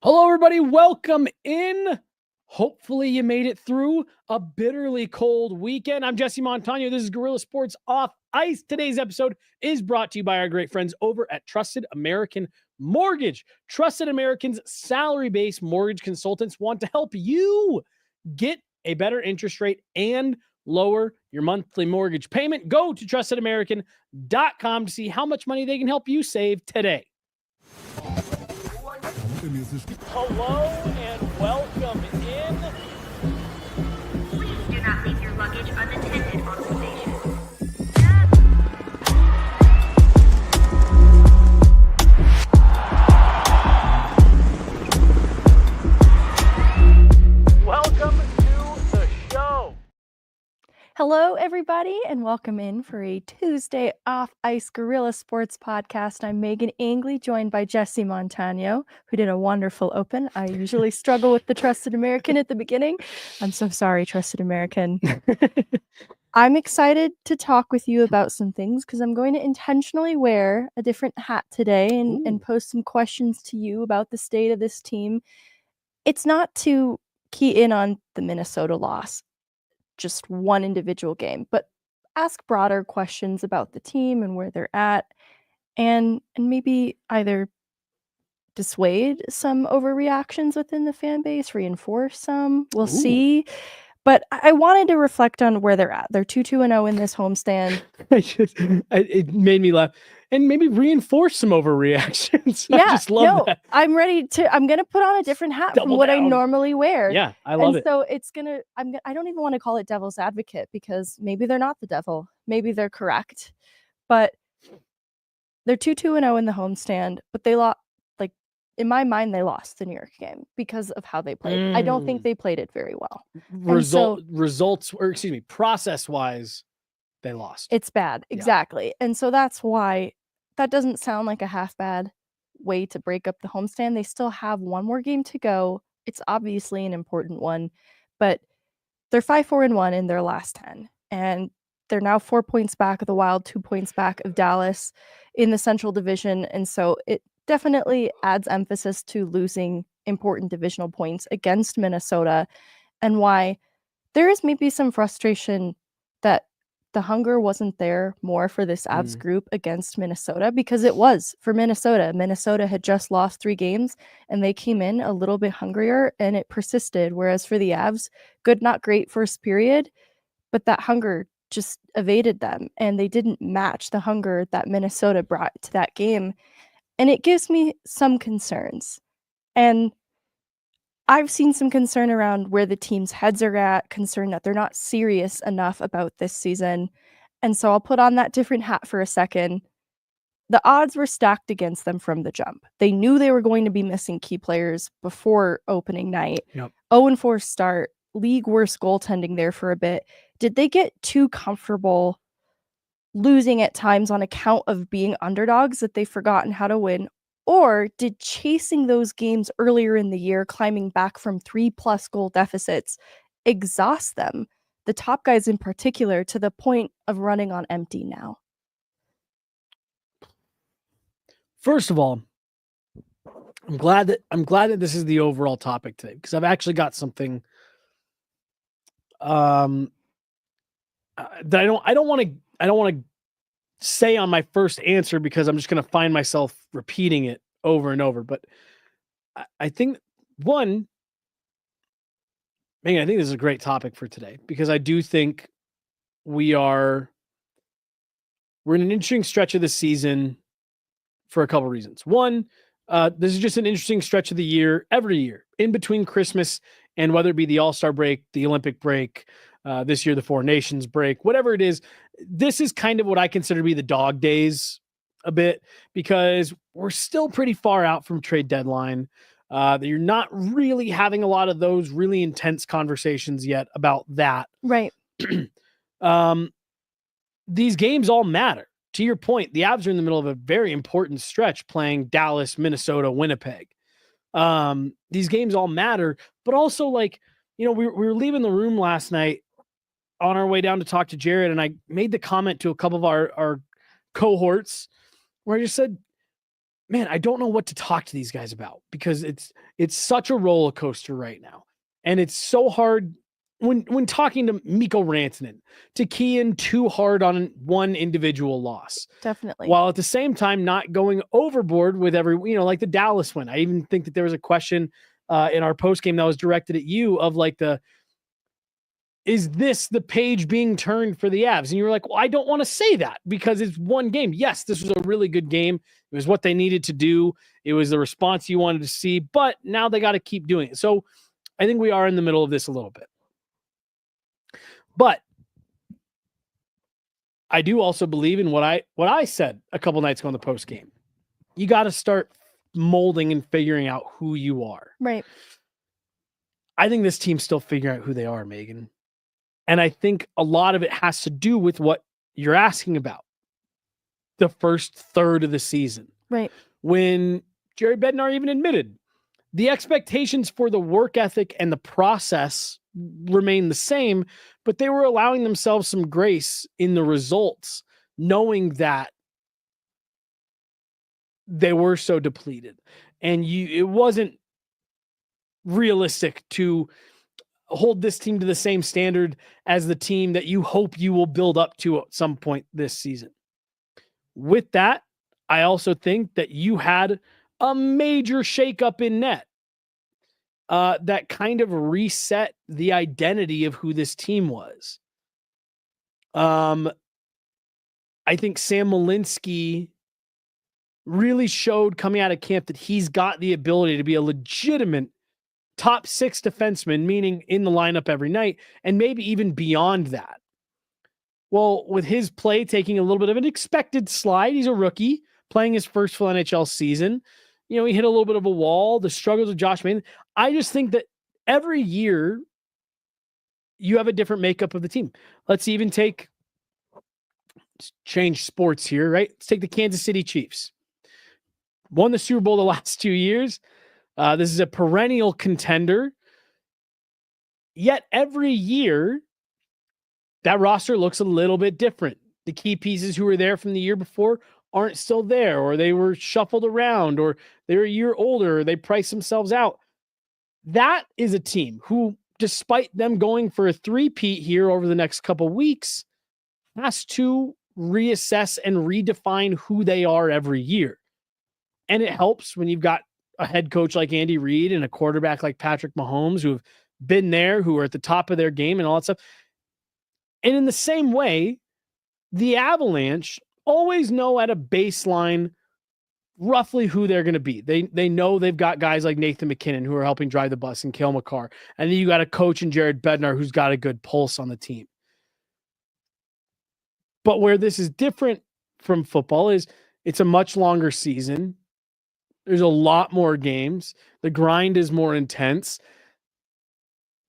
Hello, everybody. Welcome in. Hopefully, you made it through a bitterly cold weekend. I'm Jesse Montano. This is Gorilla Sports Off Ice. Today's episode is brought to you by our great friends over at Trusted American Mortgage. Trusted American's salary-based mortgage consultants want to help you get a better interest rate and lower your monthly mortgage payment. Go to trustedamerican.com to see how much money they can help you save today. Hello and welcome in. Please do not leave your luggage unattended on the station. Welcome to the show. Hello, everybody, and welcome in for a Tuesday Off Ice Gorilla Sports podcast. I'm Meghan, Angley, joined by Jesse Montano, who did a wonderful open. I usually struggle with the Trusted American at the beginning. I'm so sorry, Trusted American. I'm excited to talk with you about some things because I'm going to intentionally wear a different hat today and pose some questions to you about the state of this team. It's not to key in on the Minnesota loss, just one individual game, but ask broader questions about the team and where they're at, and maybe either dissuade some overreactions within the fan base, reinforce some. We'll see. But I wanted to reflect on where they're at. They're 2-2-0 in this homestand. It made me laugh. And maybe reinforce some overreactions. Yeah, I just love that. I'm ready to. I'm gonna put on a different hat Double from what I down. normally wear. Yeah, I love it. So it's gonna. I don't even want to call it devil's advocate because maybe they're not the devil. Maybe they're correct, but they're 2-2-0 in the homestand. But they lost. Like in my mind, they lost the New York game because of how they played. I don't think they played it very well. Process-wise, they lost. It's bad, exactly. And so that's why that doesn't sound like a half bad way to break up the homestand. They still have one more game to go. It's obviously an important one, but they're 5-4-1 in their last 10. And they're now 4 points back of the Wild, 2 points back of Dallas in the Central Division. And so it definitely adds emphasis to losing important divisional points against Minnesota, and why there is maybe some frustration that the hunger wasn't there more for this Avs group against Minnesota, because it was for Minnesota. Minnesota had just lost 3 games and they came in a little bit hungrier and it persisted. Whereas for the Avs, good, not great first period, but that hunger just evaded them and they didn't match the hunger that Minnesota brought to that game. And it gives me some concerns. And I've seen some concern around where the team's heads are at, concern that they're not serious enough about this season. And so I'll put on that different hat for a second. The odds were stacked against them from the jump. They knew they were going to be missing key players before opening night. 0-4 start, league worst goaltending there for a bit. Did they get too comfortable losing at times on account of being underdogs that they've forgotten how to win? Or did chasing those games earlier in the year, climbing back from 3+ goal deficits, exhaust them, the top guys in particular, to the point of running on empty now? First of all, I'm glad that this is the overall topic today, because I've actually got something that I don't want to say on my first answer, because I'm just going to find myself repeating it over and over. But I think Megan, I think this is a great topic for today, because I do think we're in an interesting stretch of the season for a couple reasons. One, this is just an interesting stretch of the year, every year, in between Christmas and whether it be the All-Star break, the Olympic break, this year the Four Nations break, whatever it is. This is kind of what I consider to be the dog days a bit, because we're still pretty far out from trade deadline. You're not really having a lot of those really intense conversations yet about that. Right. These games all matter. To your point, the Avs are in the middle of a very important stretch playing Dallas, Minnesota, Winnipeg. These games all matter, but also, like, we were leaving the room last night on our way down to talk to Jared, and I made the comment to a couple of our cohorts where I just said, man, I don't know what to talk to these guys about because it's such a roller coaster right now. And it's so hard when talking to Mikko Rantanen to key in too hard on one individual loss. Definitely. While at the same time not going overboard with like the Dallas win. I even think that there was a question in our post game that was directed at you of like is this the page being turned for the Avs? And you were like, well, I don't want to say that because it's one game. Yes, this was a really good game. It was what they needed to do. It was the response you wanted to see, but now they got to keep doing it. So I think we are in the middle of this a little bit. But I do also believe in what I said a couple nights ago in the post game. You got to start molding and figuring out who you are. Right. I think this team's still figuring out who they are, Megan. And I think a lot of it has to do with what you're asking about. The first third of the season. Right. When Jared Bednar even admitted the expectations for the work ethic and the process remain the same, but they were allowing themselves some grace in the results, knowing that they were so depleted. And it wasn't realistic to hold this team to the same standard as the team that you hope you will build up to at some point this season. With that, I also think that you had a major shakeup in net that kind of reset the identity of who this team was. I think Sam Malinsky really showed coming out of camp that he's got the ability to be a legitimate top 6 defenseman, meaning in the lineup every night, and maybe even beyond that. Well, with his play taking a little bit of an expected slide, he's a rookie playing his first full NHL season. He hit a little bit of a wall, the struggles of Josh Mann. I just think that every year you have a different makeup of the team. Let's change sports here, right? Let's take the Kansas City Chiefs. Won the Super Bowl the last 2 years. This is a perennial contender. Yet every year, that roster looks a little bit different. The key pieces who were there from the year before aren't still there, or they were shuffled around, or they're a year older, or they price themselves out. That is a team who, despite them going for a three-peat here over the next couple weeks, has to reassess and redefine who they are every year. And it helps when you've got a head coach like Andy Reid and a quarterback like Patrick Mahomes who have been there, who are at the top of their game and all that stuff. And in the same way, the Avalanche always know at a baseline roughly who they're going to be. They know they've got guys like Nathan McKinnon who are helping drive the bus and Cale Makar. And then you got a coach in Jared Bednar who's got a good pulse on the team. But where this is different from football is it's a much longer season. There's a lot more games. The grind is more intense.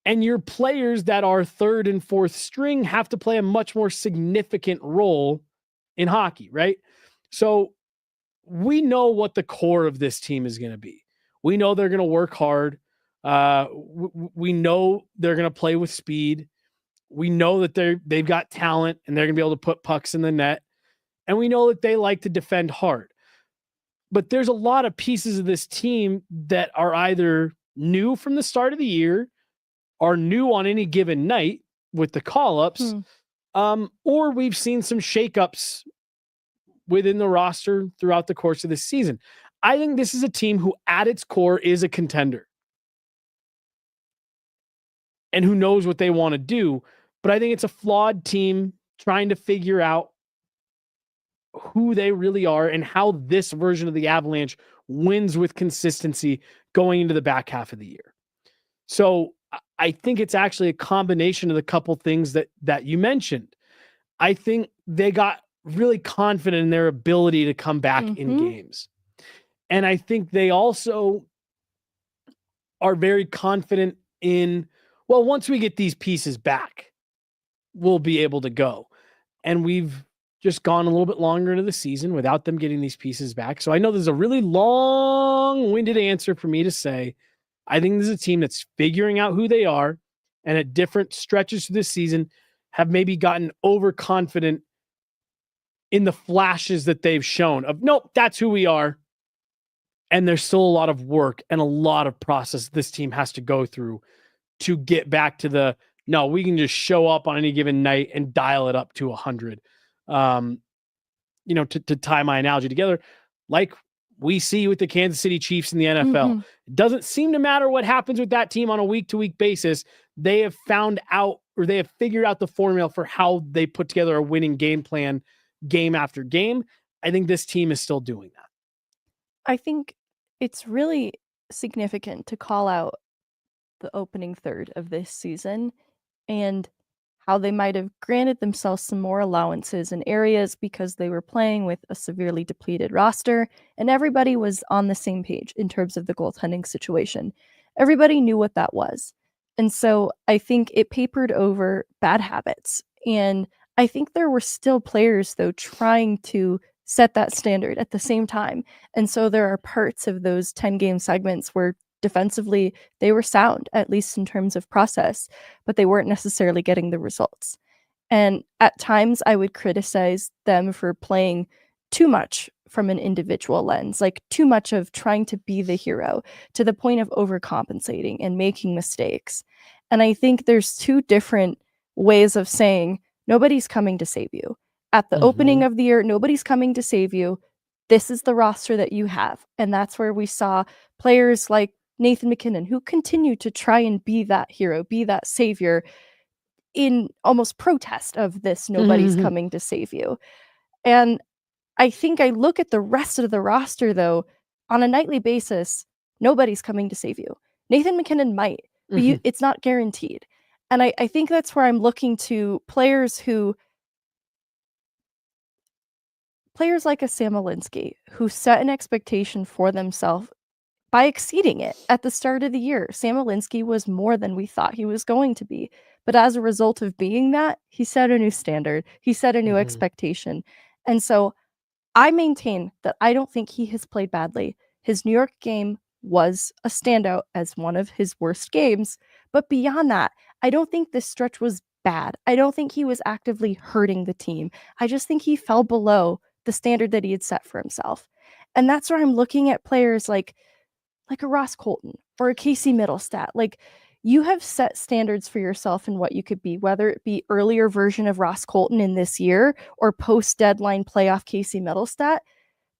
And your players that are third and fourth string have to play a much more significant role in hockey, right? So we know what the core of this team is going to be. We know they're going to work hard. We know they're going to play with speed. We know that they've got talent and they're going to be able to put pucks in the net. And we know that they like to defend hard. But there's a lot of pieces of this team that are either new from the start of the year, are new on any given night with the call-ups, or we've seen some shakeups within the roster throughout the course of this season. I think this is a team who at its core is a contender and who knows what they want to do. But I think it's a flawed team trying to figure out who they really are and how this version of the Avalanche wins with consistency going into the back half of the year. So I think it's actually a combination of the couple things that you mentioned. I think they got really confident in their ability to come back in games. And I think they also are very confident in, well, once we get these pieces back, we'll be able to go. And we've just gone a little bit longer into the season without them getting these pieces back. So I know there's a really long-winded answer for me to say, I think this is a team that's figuring out who they are and at different stretches of this season have maybe gotten overconfident in the flashes that they've shown of, nope, that's who we are. And there's still a lot of work and a lot of process this team has to go through to get back to no, we can just show up on any given night and dial it up to 100. To tie my analogy together, like we see with the Kansas City Chiefs in the NFL, it doesn't seem to matter what happens with that team on a week-to-week basis. They have found out, or they have figured out the formula for how they put together a winning game plan game after game. I think this team is still doing that. I think it's really significant to call out the opening third of this season and how they might have granted themselves some more allowances in areas because they were playing with a severely depleted roster, and everybody was on the same page in terms of the goaltending situation. Everybody knew what that was. And so I think it papered over bad habits. And I think there were still players, though, trying to set that standard at the same time. And so there are parts of those 10-game segments where defensively they were sound, at least in terms of process, but they weren't necessarily getting the results. And at times I would criticize them for playing too much from an individual lens, like too much of trying to be the hero to the point of overcompensating and making mistakes. And I think there's two different ways of saying nobody's coming to save you. At the opening of the year, nobody's coming to save you. This is the roster that you have. And that's where we saw players like Nathan MacKinnon, who continued to try and be that hero, be that savior in almost protest of this, nobody's coming to save you. And I think I look at the rest of the roster, though, on a nightly basis, nobody's coming to save you. Nathan MacKinnon might, but it's not guaranteed. And I think that's where I'm looking to players like a Sam Alinsky, who set an expectation for themselves by exceeding it at the start of the year. Sam Alinsky was more than we thought he was going to be. But as a result of being that, he set a new standard. He set a new expectation. And so I maintain that I don't think he has played badly. His New York game was a standout as one of his worst games. But beyond that, I don't think this stretch was bad. I don't think he was actively hurting the team. I just think he fell below the standard that he had set for himself. And that's where I'm looking at players like a Ross Colton or a Casey Middlestat. Like, you have set standards for yourself and what you could be, whether it be earlier version of Ross Colton in this year or post-deadline playoff Casey Middlestat,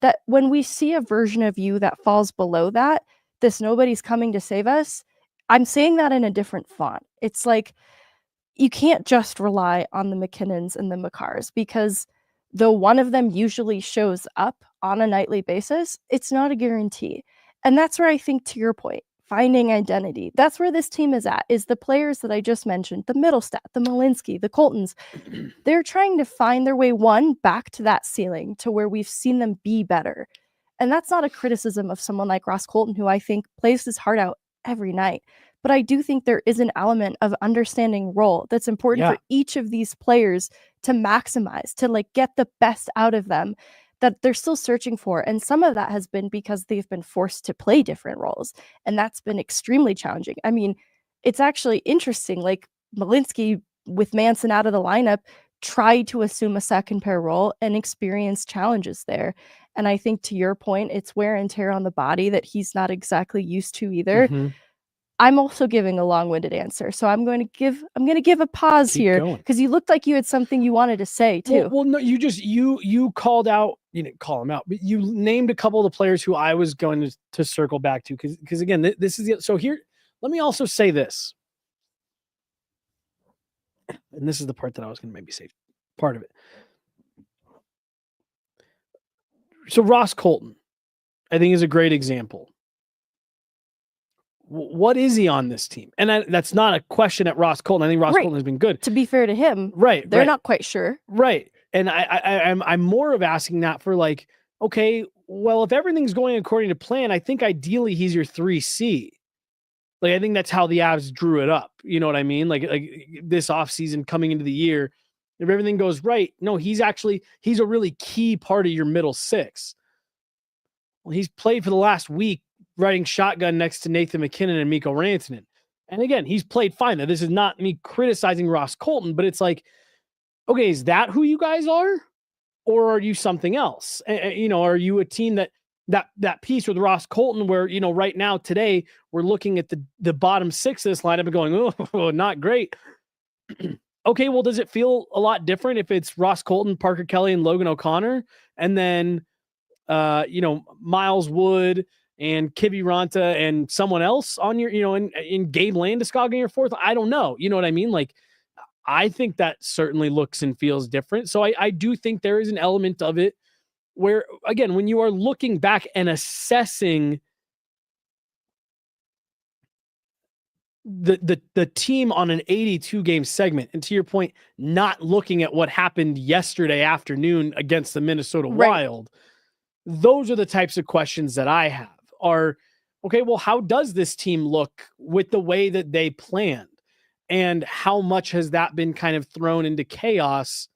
that when we see a version of you that falls below that, this nobody's coming to save us, I'm saying that in a different font. It's like, you can't just rely on the McKinnons and the Makars, because though one of them usually shows up on a nightly basis, it's not a guarantee. And that's where I think, to your point, finding identity, that's where this team is at, is the players that I just mentioned, the Middlestat, the Malinsky, the Coltons. They're trying to find their way, back to that ceiling, to where we've seen them be better. And that's not a criticism of someone like Ross Colton, who I think plays his heart out every night. But I do think there is an element of understanding role that's important for each of these players to maximize, to get the best out of them, that they're still searching for. And some of that has been because they've been forced to play different roles. And that's been extremely challenging. I mean, it's actually interesting. Like, Malinsky, with Manson out of the lineup, tried to assume a second pair role and experienced challenges there. And I think, to your point, it's wear and tear on the body that he's not exactly used to either. I'm also giving a long-winded answer, so I'm going to give a pause here, because you looked like you had something you wanted to say too. Well, no, you called out, you didn't call them out, but you named a couple of the players who I was going to circle back to, because again, this is so here. Let me also say this, and this is the part that I was going to maybe say part of it. So Ross Colton, I think, is a great example. What is he on this team? And that's not a question at Ross Colton. I think Ross Colton has been good. To be fair to him, they're not quite sure. Right. And I'm more of asking that for, like, okay, well, if everything's going according to plan, I think ideally he's your 3C. Like, I think that's how the Avs drew it up. You know what I mean? Like this offseason coming into the year, if everything goes right, no, he's a really key part of your middle six. Well, he's played for the last week riding shotgun next to Nathan MacKinnon and Mikko Rantanen. And again, he's played fine. Now, this is not me criticizing Ross Colton, but it's like, okay, is that who you guys are? Or are you something else? Are you a team that that piece with Ross Colton where, right now today we're looking at the bottom 6 of this lineup and going, oh, not great. Okay, well, does it feel a lot different if it's Ross Colton, Parker Kelly, and Logan O'Connor, and then Miles Wood and Kibby Ranta and someone else on your, in Gabe Landeskog in your fourth? I don't know. You know what I mean? Like, I think that certainly looks and feels different. So I do think there is an element of it where, again, when you are looking back and assessing the team on an 82 game segment, and to your point, not looking at what happened yesterday afternoon against the Minnesota Wild, those are the types of questions that I have are, okay, well, how does this team look with the way that they planned? And how much has that been kind of thrown into chaos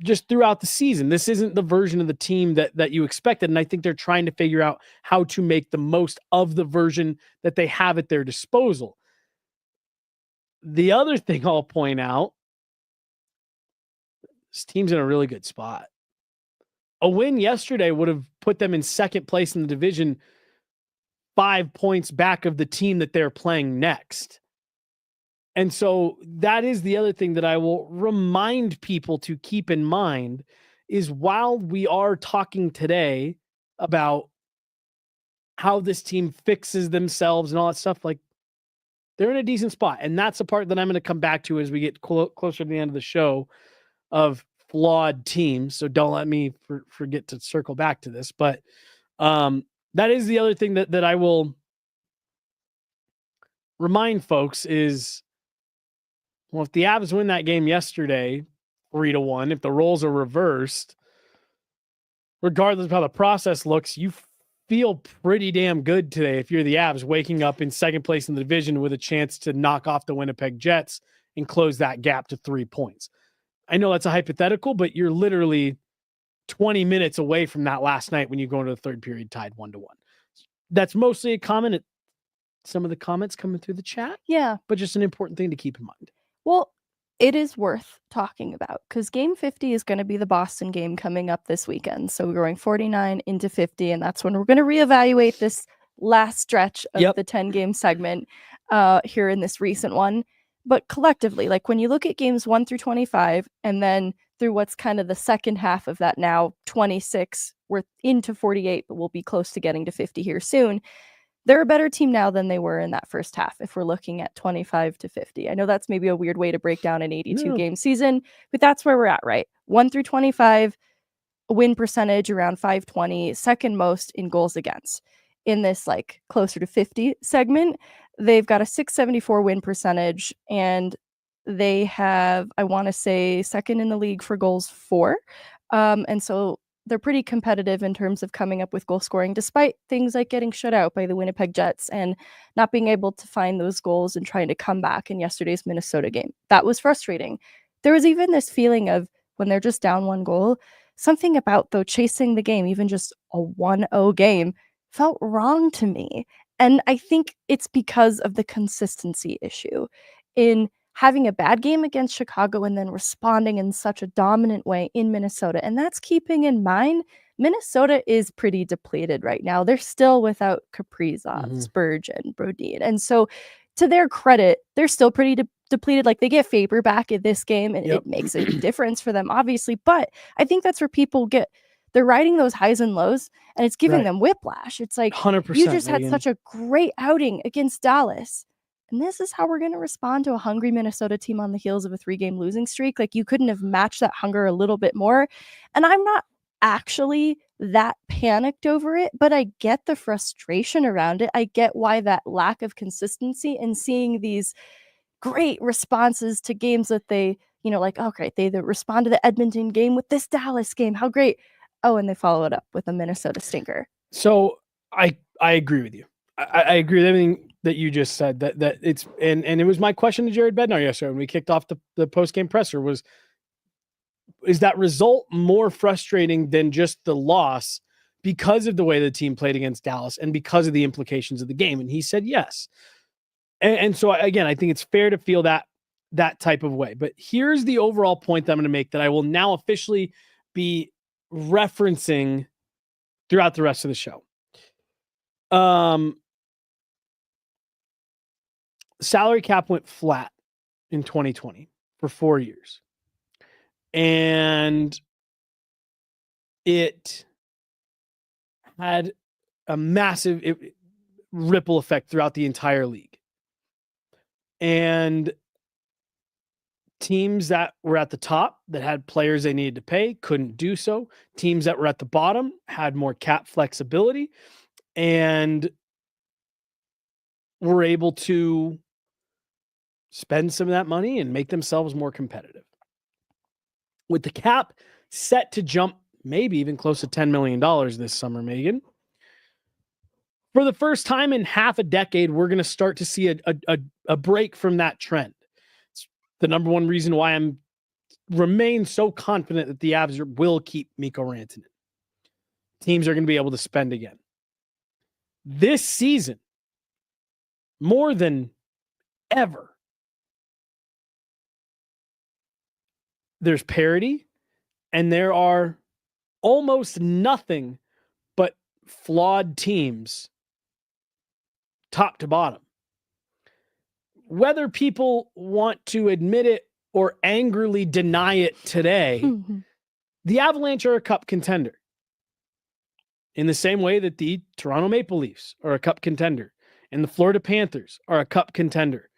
just throughout the season? This isn't the version of the team that you expected. And I think they're trying to figure out how to make the most of the version that they have at their disposal. The other thing I'll point out, this team's in a really good spot. A win yesterday would have put them in second place in the division, 5 points back of the team that they're playing next. And so that is the other thing that I will remind people to keep in mind is while we are talking today about how this team fixes themselves and all that stuff, like they're in a decent spot. And that's the part that I'm going to come back to as we get closer to the end of the show of flawed teams. So don't let me forget to circle back to this. But that is the other thing that I will remind folks is, well, if the Avs win that game yesterday, 3-1, if the roles are reversed, regardless of how the process looks, you feel pretty damn good today if you're the Avs waking up in second place in the division with a chance to knock off the Winnipeg Jets and close that gap to 3 points. I know that's a hypothetical, but you're literally 20 minutes away from that last night when you go into the third period tied 1-1. That's mostly a comment at some of the comments coming through the chat. Yeah. But just an important thing to keep in mind. Well, it is worth talking about because game 50 is going to be the Boston game coming up this weekend. So we're going 49 into 50, and that's when we're going to reevaluate this last stretch of the 10-game segment here in this recent one. But collectively, like when you look at games 1 through 25, and then through what's kind of the second half of that now, 26, we're into 48, but we'll be close to getting to 50 here soon. They're a better team now than they were in that first half if we're looking at 25 to 50. I know that's maybe a weird way to break down an 82-game season, but that's where we're at, right? 1 through 25, a win percentage around .520, second most in goals against. In this like closer to 50 segment, they've got a .674 win percentage, and they have, I want to say, second in the league for goals for. And so they're pretty competitive in terms of coming up with goal scoring, despite things like getting shut out by the Winnipeg Jets and not being able to find those goals and trying to come back in yesterday's Minnesota game. That was frustrating. There was even this feeling of when they're just down 1 goal, something about though chasing the game, even just a 1-0 game, felt wrong to me. And I think it's because of the consistency issue in having a bad game against Chicago and then responding in such a dominant way in Minnesota. And that's keeping in mind, Minnesota is pretty depleted right now. They're still without Kaprizov, Spurgeon, Brodin. And so to their credit, they're still pretty depleted. Like they get Faber back in this game and it makes a difference for them, obviously. But I think that's where people they're riding those highs and lows and it's giving them whiplash. It's like 100%, you just had Meghan. such a great outing against Dallas. And this is how we're going to respond to a hungry Minnesota team on the heels of a 3-game losing streak. Like you couldn't have matched that hunger a little bit more. And I'm not actually that panicked over it, but I get the frustration around it. I get why that lack of consistency and seeing these great responses to games that they, like, okay, they respond to the Edmonton game with this Dallas game. How great. Oh, and they follow it up with a Minnesota stinker. So I agree with you. I agree with everything that you just said. That it's and it was my question to Jared Bednar yesterday when we kicked off the post-game presser is that result more frustrating than just the loss because of the way the team played against Dallas and because of the implications of the game? And he said yes. And so again, I think it's fair to feel that type of way. But here's the overall point that I'm going to make that I will now officially be referencing throughout the rest of the show. Salary cap went flat in 2020 for 4 years. And it had a massive ripple effect throughout the entire league. And teams that were at the top that had players they needed to pay couldn't do so. Teams that were at the bottom had more cap flexibility and were able to spend some of that money and make themselves more competitive. With the cap set to jump maybe even close to $10 million this summer, Meghan, for the first time in half a decade, we're going to start to see a break from that trend. It's the number one reason why I'm remain so confident that the Avs will keep Mikko Rantanen. Teams are going to be able to spend again. This season, more than ever, there's parity, and there are almost nothing but flawed teams top to bottom. Whether people want to admit it or angrily deny it today, the Avalanche are a cup contender. In the same way that the Toronto Maple Leafs are a cup contender, and the Florida Panthers are a cup contender,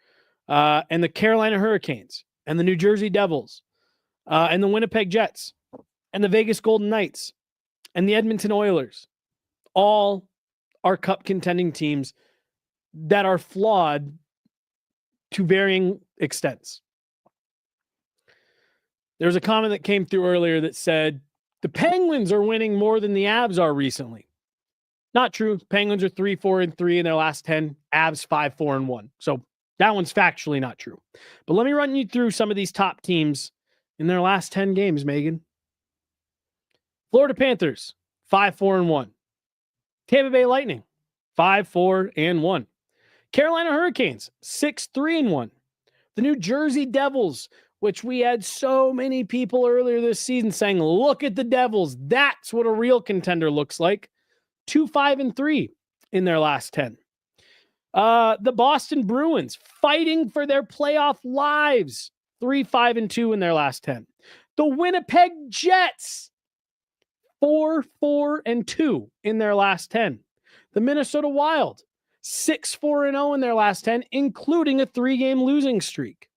and the Carolina Hurricanes, and the New Jersey Devils, and the Winnipeg Jets, and the Vegas Golden Knights, and the Edmonton Oilers, all are cup contending teams that are flawed to varying extents. There was a comment that came through earlier that said, the Penguins are winning more than the Avs are recently. Not true. Penguins are 3-4-3 in their last 10. Avs 5-4-1. So that one's factually not true. But let me run you through some of these top teams in their last 10 games, Meghan. Florida Panthers, 5-4-1. Tampa Bay Lightning, 5-4-1. Carolina Hurricanes, 6-3-1. The New Jersey Devils, which we had so many people earlier this season saying, look at the Devils. That's what a real contender looks like. 2-5-3 in their last 10. The Boston Bruins, fighting for their playoff lives. 3-5-2 in their last 10. The Winnipeg Jets, 4-4-2 in their last 10. The Minnesota Wild, 6-4-0 in their last 10, including a 3-game losing streak.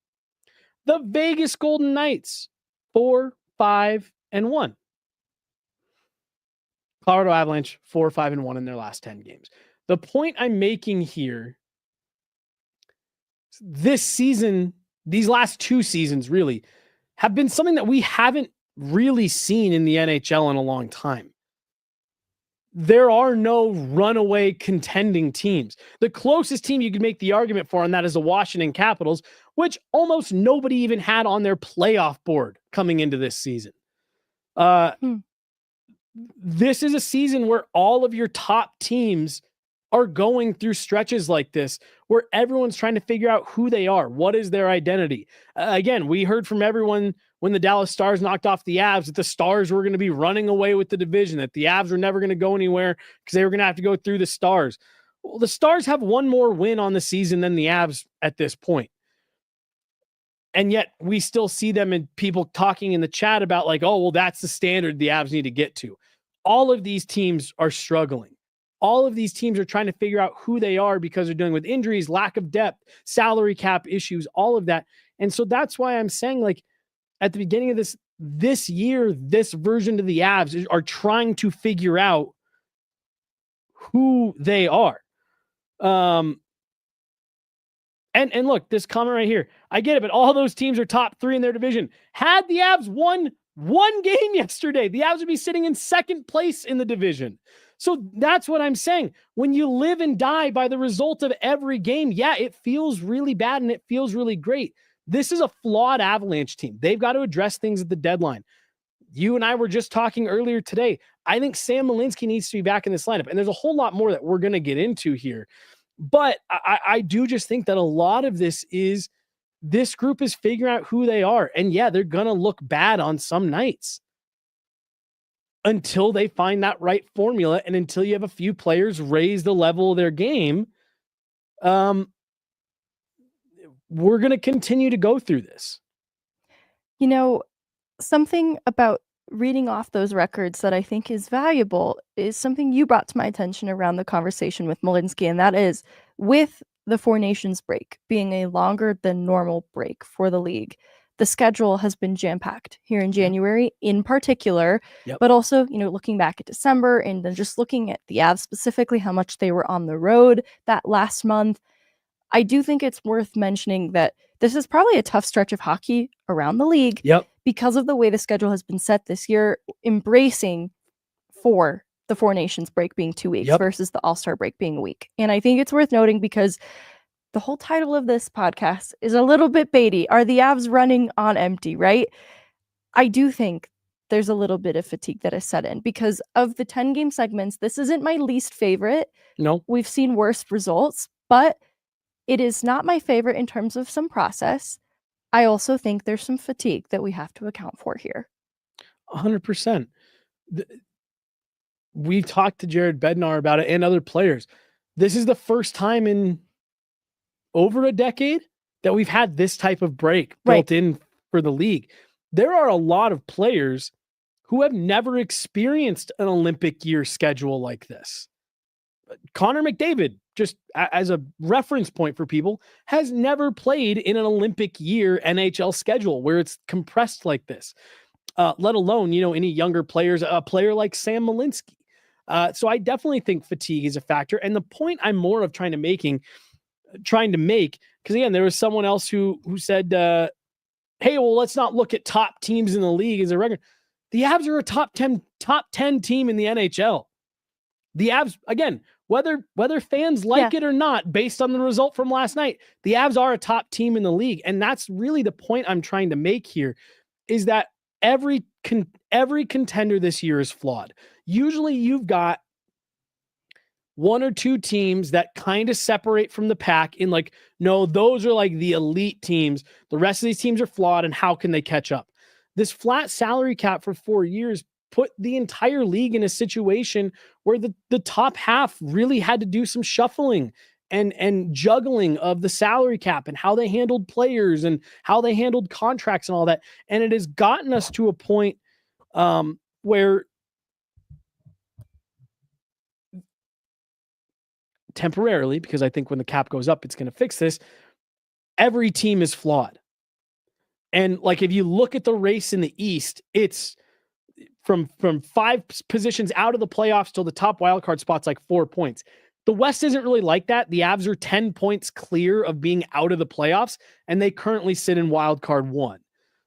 The Vegas Golden Knights, 4-5-1. Colorado Avalanche, 4-5-1 in their last 10 games. The point I'm making here, this season, these last 2 seasons really, have been something that we haven't really seen in the NHL in a long time. There are no runaway contending teams. The closest team you could make the argument for on that is the Washington Capitals, which almost nobody even had on their playoff board coming into this season. This is a season where all of your top teams are going through stretches like this where everyone's trying to figure out who they are. What is their identity? Again, we heard from everyone when the Dallas Stars knocked off the Avs that the Stars were going to be running away with the division, that the Avs were never going to go anywhere because they were going to have to go through the Stars. Well, the Stars have one more win on the season than the Avs at this point. And yet we still see them and people talking in the chat about like, oh, well, that's the standard the Avs need to get to. All of these teams are struggling. All of these teams are trying to figure out who they are because they're dealing with injuries, lack of depth, salary cap issues, all of that. And so that's why I'm saying, like, at the beginning of this year, this version of the Avs are trying to figure out who they are. And look, this comment right here, I get it, but all those teams are top 3 in their division. Had the Avs won one game yesterday, the Avs would be sitting in second place in the division. So that's what I'm saying. When you live and die by the result of every game, yeah, it feels really bad and it feels really great. This is a flawed Avalanche team. They've got to address things at the deadline. You and I were just talking earlier today. I think Sam Malinsky needs to be back in this lineup. And there's a whole lot more that we're going to get into here. But I do just think that a lot of this is this group is figuring out who they are. And yeah, they're going to look bad on some nights. until they find that right formula and until you have a few players raise the level of their game, we're going to continue to go through this. Something about reading off those records that I think is valuable is something you brought to my attention around the conversation with Malinsky, and that is with the Four Nations break being a longer than normal break for the league, the schedule has been jam-packed here in January in particular, but also, looking back at December and then just looking at the Avs specifically, how much they were on the road that last month. I do think it's worth mentioning that this is probably a tough stretch of hockey around the league because of the way the schedule has been set this year, embracing for the Four Nations break being 2 weeks versus the All-Star break being a week. And I think it's worth noting because the whole title of this podcast is a little bit baity. Are the Avs running on empty, right? I do think there's a little bit of fatigue that has set in because of the 10-game segments. This isn't my least favorite. No. We've seen worse results, but it is not my favorite in terms of some process. I also think there's some fatigue that we have to account for here. 100%. We've talked to Jared Bednar about it and other players. This is the first time in over a decade that we've had this type of break built in for the league. There are a lot of players who have never experienced an Olympic year schedule like this. Connor McDavid, just as a reference point for people, has never played in an Olympic year NHL schedule where it's compressed like this, let alone, any younger players, a player like Sam Malinsky. So I definitely think fatigue is a factor. And the point I'm more of trying to make, because again, there was someone else who said, hey, well, let's not look at top teams in the league as a record. The Avs are a top 10 team in the NHL. The Avs, again, whether fans like it or not, based on the result from last night, the Avs are a top team in the league. And that's really the point I'm trying to make here, is that every contender this year is flawed. Usually you've got one or two teams that kind of separate from the pack in no, those are like the elite teams. The rest of these teams are flawed, and how can they catch up? This flat salary cap for 4 years put the entire league in a situation where the top half really had to do some shuffling and juggling of the salary cap and how they handled players and how they handled contracts and all that. And it has gotten us to a point where temporarily, because I think when the cap goes up, it's going to fix this, every team is flawed. And if you look at the race in the East, it's from 5 positions out of the playoffs till the top wildcard spot's 4 points. The West isn't really like that. The Avs are 10 points clear of being out of the playoffs, and they currently sit in wildcard 1.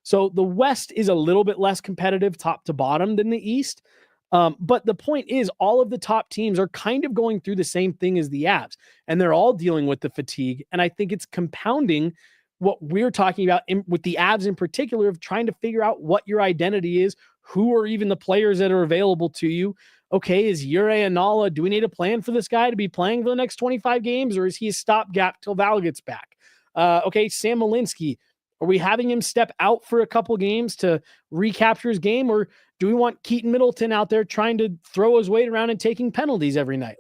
So the West is a little bit less competitive top to bottom than the East. But the point is, all of the top teams are kind of going through the same thing as the Avs, and they're all dealing with the fatigue. And I think it's compounding what we're talking about with the Avs in particular, of trying to figure out what your identity is, who are even the players that are available to you. Okay, is Juraj Anala, do we need a plan for this guy to be playing for the next 25 games, or is he a stopgap till Val gets back? Okay, Sam Malinsky, are we having him step out for a couple games to recapture his game, or do we want Keaton Middleton out there trying to throw his weight around and taking penalties every night?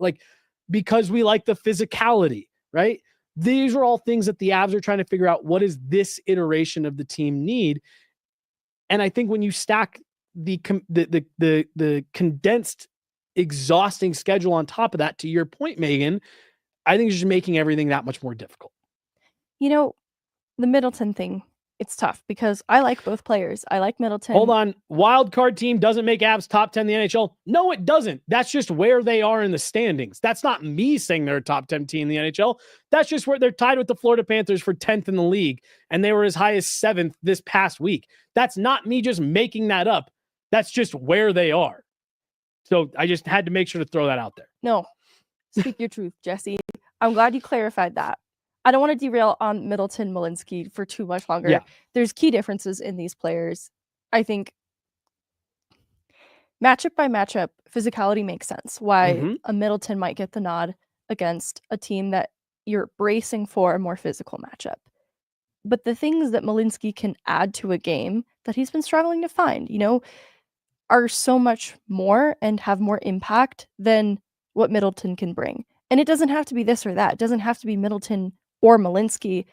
Because we like the physicality, right? These are all things that the Avs are trying to figure out. What does this iteration of the team need? And I think when you stack the condensed, exhausting schedule on top of that, to your point, Meghan, I think it's just making everything that much more difficult. The Middleton thing, it's tough because I like both players. I like Middleton. Hold on. Wild card team doesn't make Avs top 10 in the NHL. No, it doesn't. That's just where they are in the standings. That's not me saying they're a top 10 team in the NHL. That's just where they're tied with the Florida Panthers for 10th in the league, and they were as high as 7th this past week. That's not me just making that up. That's just where they are. So I just had to make sure to throw that out there. No, speak your truth, Jesse. I'm glad you clarified that. I don't want to derail on Middleton Malinsky for too much longer. Yeah. There's key differences in these players. I think matchup by matchup, physicality makes sense. Why a Middleton might get the nod against a team that you're bracing for a more physical matchup. But the things that Malinsky can add to a game that he's been struggling to find, are so much more and have more impact than what Middleton can bring. And it doesn't have to be this or that. It doesn't have to be Middleton or Malinsky.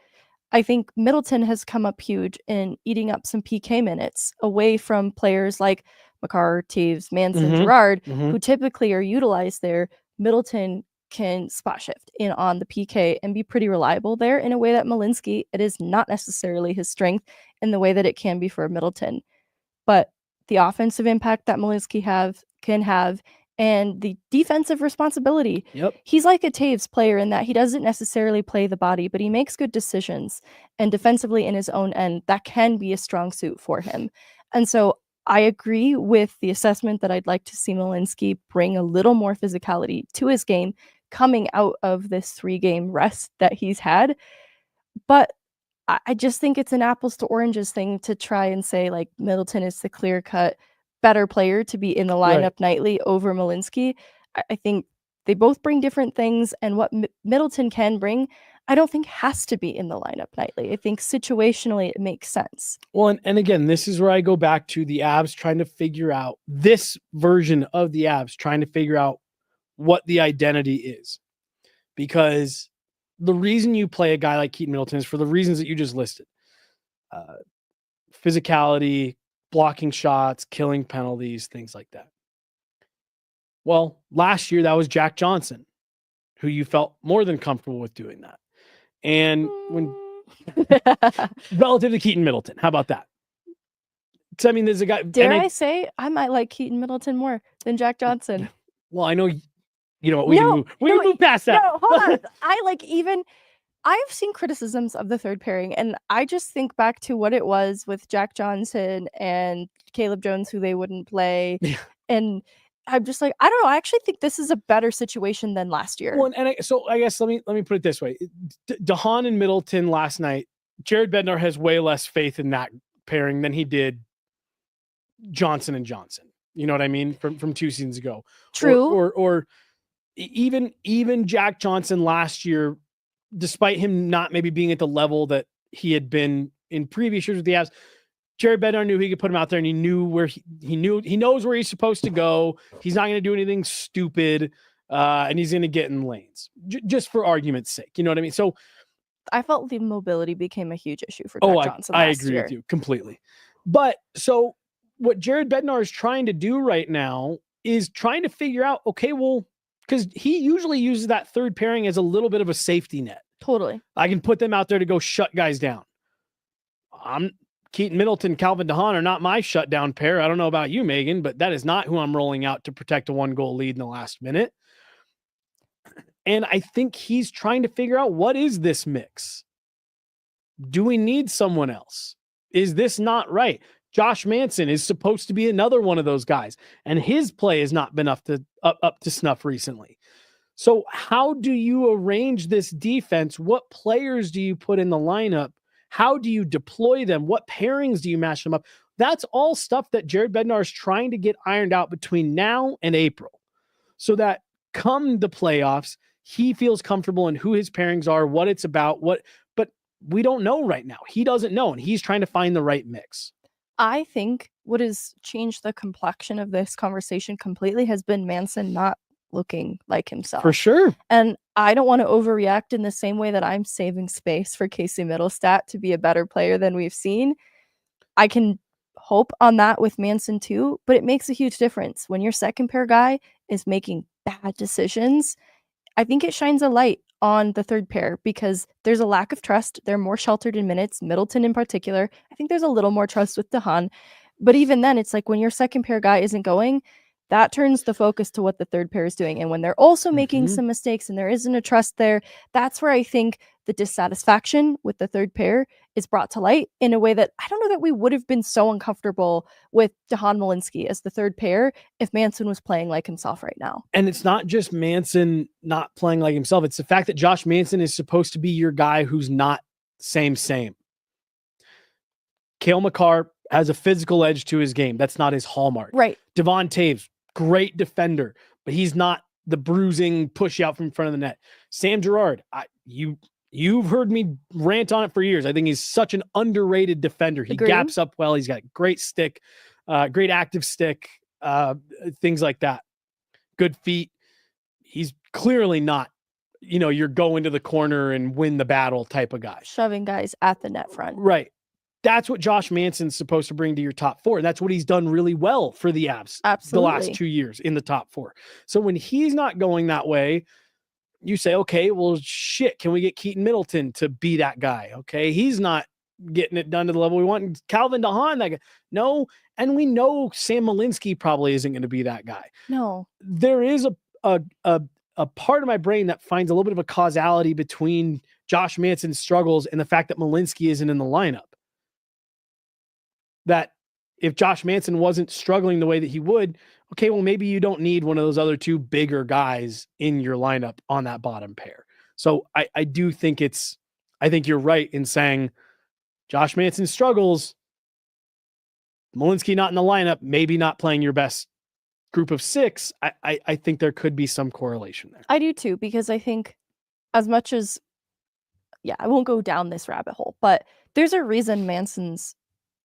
I think Middleton has come up huge in eating up some PK minutes away from players like Makar, Taves, Manson, Gerard, who typically are utilized there. Middleton can spot shift in on the PK and be pretty reliable there in a way that Malinsky, it is not necessarily his strength in the way that it can be for Middleton. But the offensive impact that Malinsky can have and the defensive responsibility. Yep. He's like a Taves player in that he doesn't necessarily play the body, but he makes good decisions. And defensively in his own end, that can be a strong suit for him. And so I agree with the assessment that I'd like to see Malinsky bring a little more physicality to his game coming out of this 3-game rest that he's had. But I just think it's an apples to oranges thing to try and say like Middleton is the clear-cut better player to be in the lineup nightly over Malinsky. I think they both bring different things, and what Middleton can bring, I don't think has to be in the lineup nightly. I think situationally it makes sense. Well, and again, this is where I go back to the Avs trying to figure out this version of the Avs trying to figure out what the identity is. Because the reason you play a guy like Keaton Middleton is for the reasons that you just listed. Physicality, blocking shots, killing penalties, things like that. Well, last year that was Jack Johnson, who you felt more than comfortable with doing that. And when relative to Keaton Middleton, how about that? So, I mean, there's a guy. Dare I say I might like Keaton Middleton more than Jack Johnson? Well, I know you know what we can move past that. No, hold on. I've seen criticisms of the third pairing, and I just think back to what it was with Jack Johnson and Caleb Jones, who they wouldn't play. And I'm just like, I don't know. I actually think this is a better situation than last year. Well, so I guess let me put it this way. DeHaan and Middleton last night, Jared Bednar has way less faith in that pairing than he did Johnson and Johnson. You know what I mean? From 2 seasons ago. True. Or even Jack Johnson last year, despite him not maybe being at the level that he had been in previous years with the Avs, Jared Bednar knew he could put him out there, and he knew where he knows where he's supposed to go. He's not going to do anything stupid, and he's going to get in lanes just for argument's sake. You know what I mean? So I felt the mobility became a huge issue for Jack Johnson. I agree with you completely. But so what Jared Bednar is trying to do right now is trying to figure out, okay, well, because he usually uses that third pairing as a little bit of a safety net. Totally. I can put them out there to go shut guys down. Keaton Middleton, Calvin DeHaan are not my shutdown pair. I don't know about you, Meghan, but that is not who I'm rolling out to protect a 1-goal lead in the last minute. And I think he's trying to figure out, what is this mix? Do we need someone else? Is this not right? Josh Manson is supposed to be another one of those guys, and his play has not been up to snuff recently. So how do you arrange this defense? What players do you put in the lineup? How do you deploy them? What pairings do you match them up? That's all stuff that Jared Bednar is trying to get ironed out between now and April, so that come the playoffs, he feels comfortable in who his pairings are, what it's about, but we don't know right now. He doesn't know, and he's trying to find the right mix. I think what has changed the complexion of this conversation completely has been Manson not looking like himself. For sure. And I don't want to overreact in the same way that I'm saving space for Casey Middlestat to be a better player than we've seen. I can hope on that with Manson too, but it makes a huge difference when your second pair guy is making bad decisions. I think it shines a light on the third pair because there's a lack of trust. They're more sheltered in minutes, Middleton in particular. I think there's a little more trust with DeHaan. But even then, it's like when your second pair guy isn't going, that turns the focus to what the third pair is doing. And when they're also making some mistakes and there isn't a trust there, that's where I think the dissatisfaction with the third pair is brought to light in a way that I don't know that we would have been so uncomfortable with DeHaan Malinsky as the third pair if Manson was playing like himself right now. And it's not just Manson not playing like himself. It's the fact that Josh Manson is supposed to be your guy who's not same. Cale Makar has a physical edge to his game. That's not his hallmark. Right. Devon Taves, great defender, but he's not the bruising push out from front of the net. Sam Girard, you've heard me rant on it for years. I think he's such an underrated defender. He gaps up well. He's got a great stick, great active stick. things like that. Good feet. He's clearly not, you're going to the corner and win the battle type of guy. Shoving guys at the net front. Right. That's what Josh Manson's supposed to bring to your top four. That's what he's done really well for the Avs the last 2 years in the top four. So when he's not going that way, you say, okay, well, shit, can we get Keaton Middleton to be that guy? Okay, he's not getting it done to the level we want. And Calvin DeHaan, that guy. No, and we know Sam Malinsky probably isn't going to be that guy. No. There is a part of my brain that finds a little bit of a causality between Josh Manson's struggles and the fact that Malinsky isn't in the lineup. That if Josh Manson wasn't struggling the way that he would, okay, well, maybe you don't need one of those other two bigger guys in your lineup on that bottom pair. So I do think I think you're right in saying Josh Manson struggles, Malinsky not in the lineup, maybe not playing your best group of six. I think there could be some correlation there. I do too, because I think as much as, I won't go down this rabbit hole, but there's a reason Manson's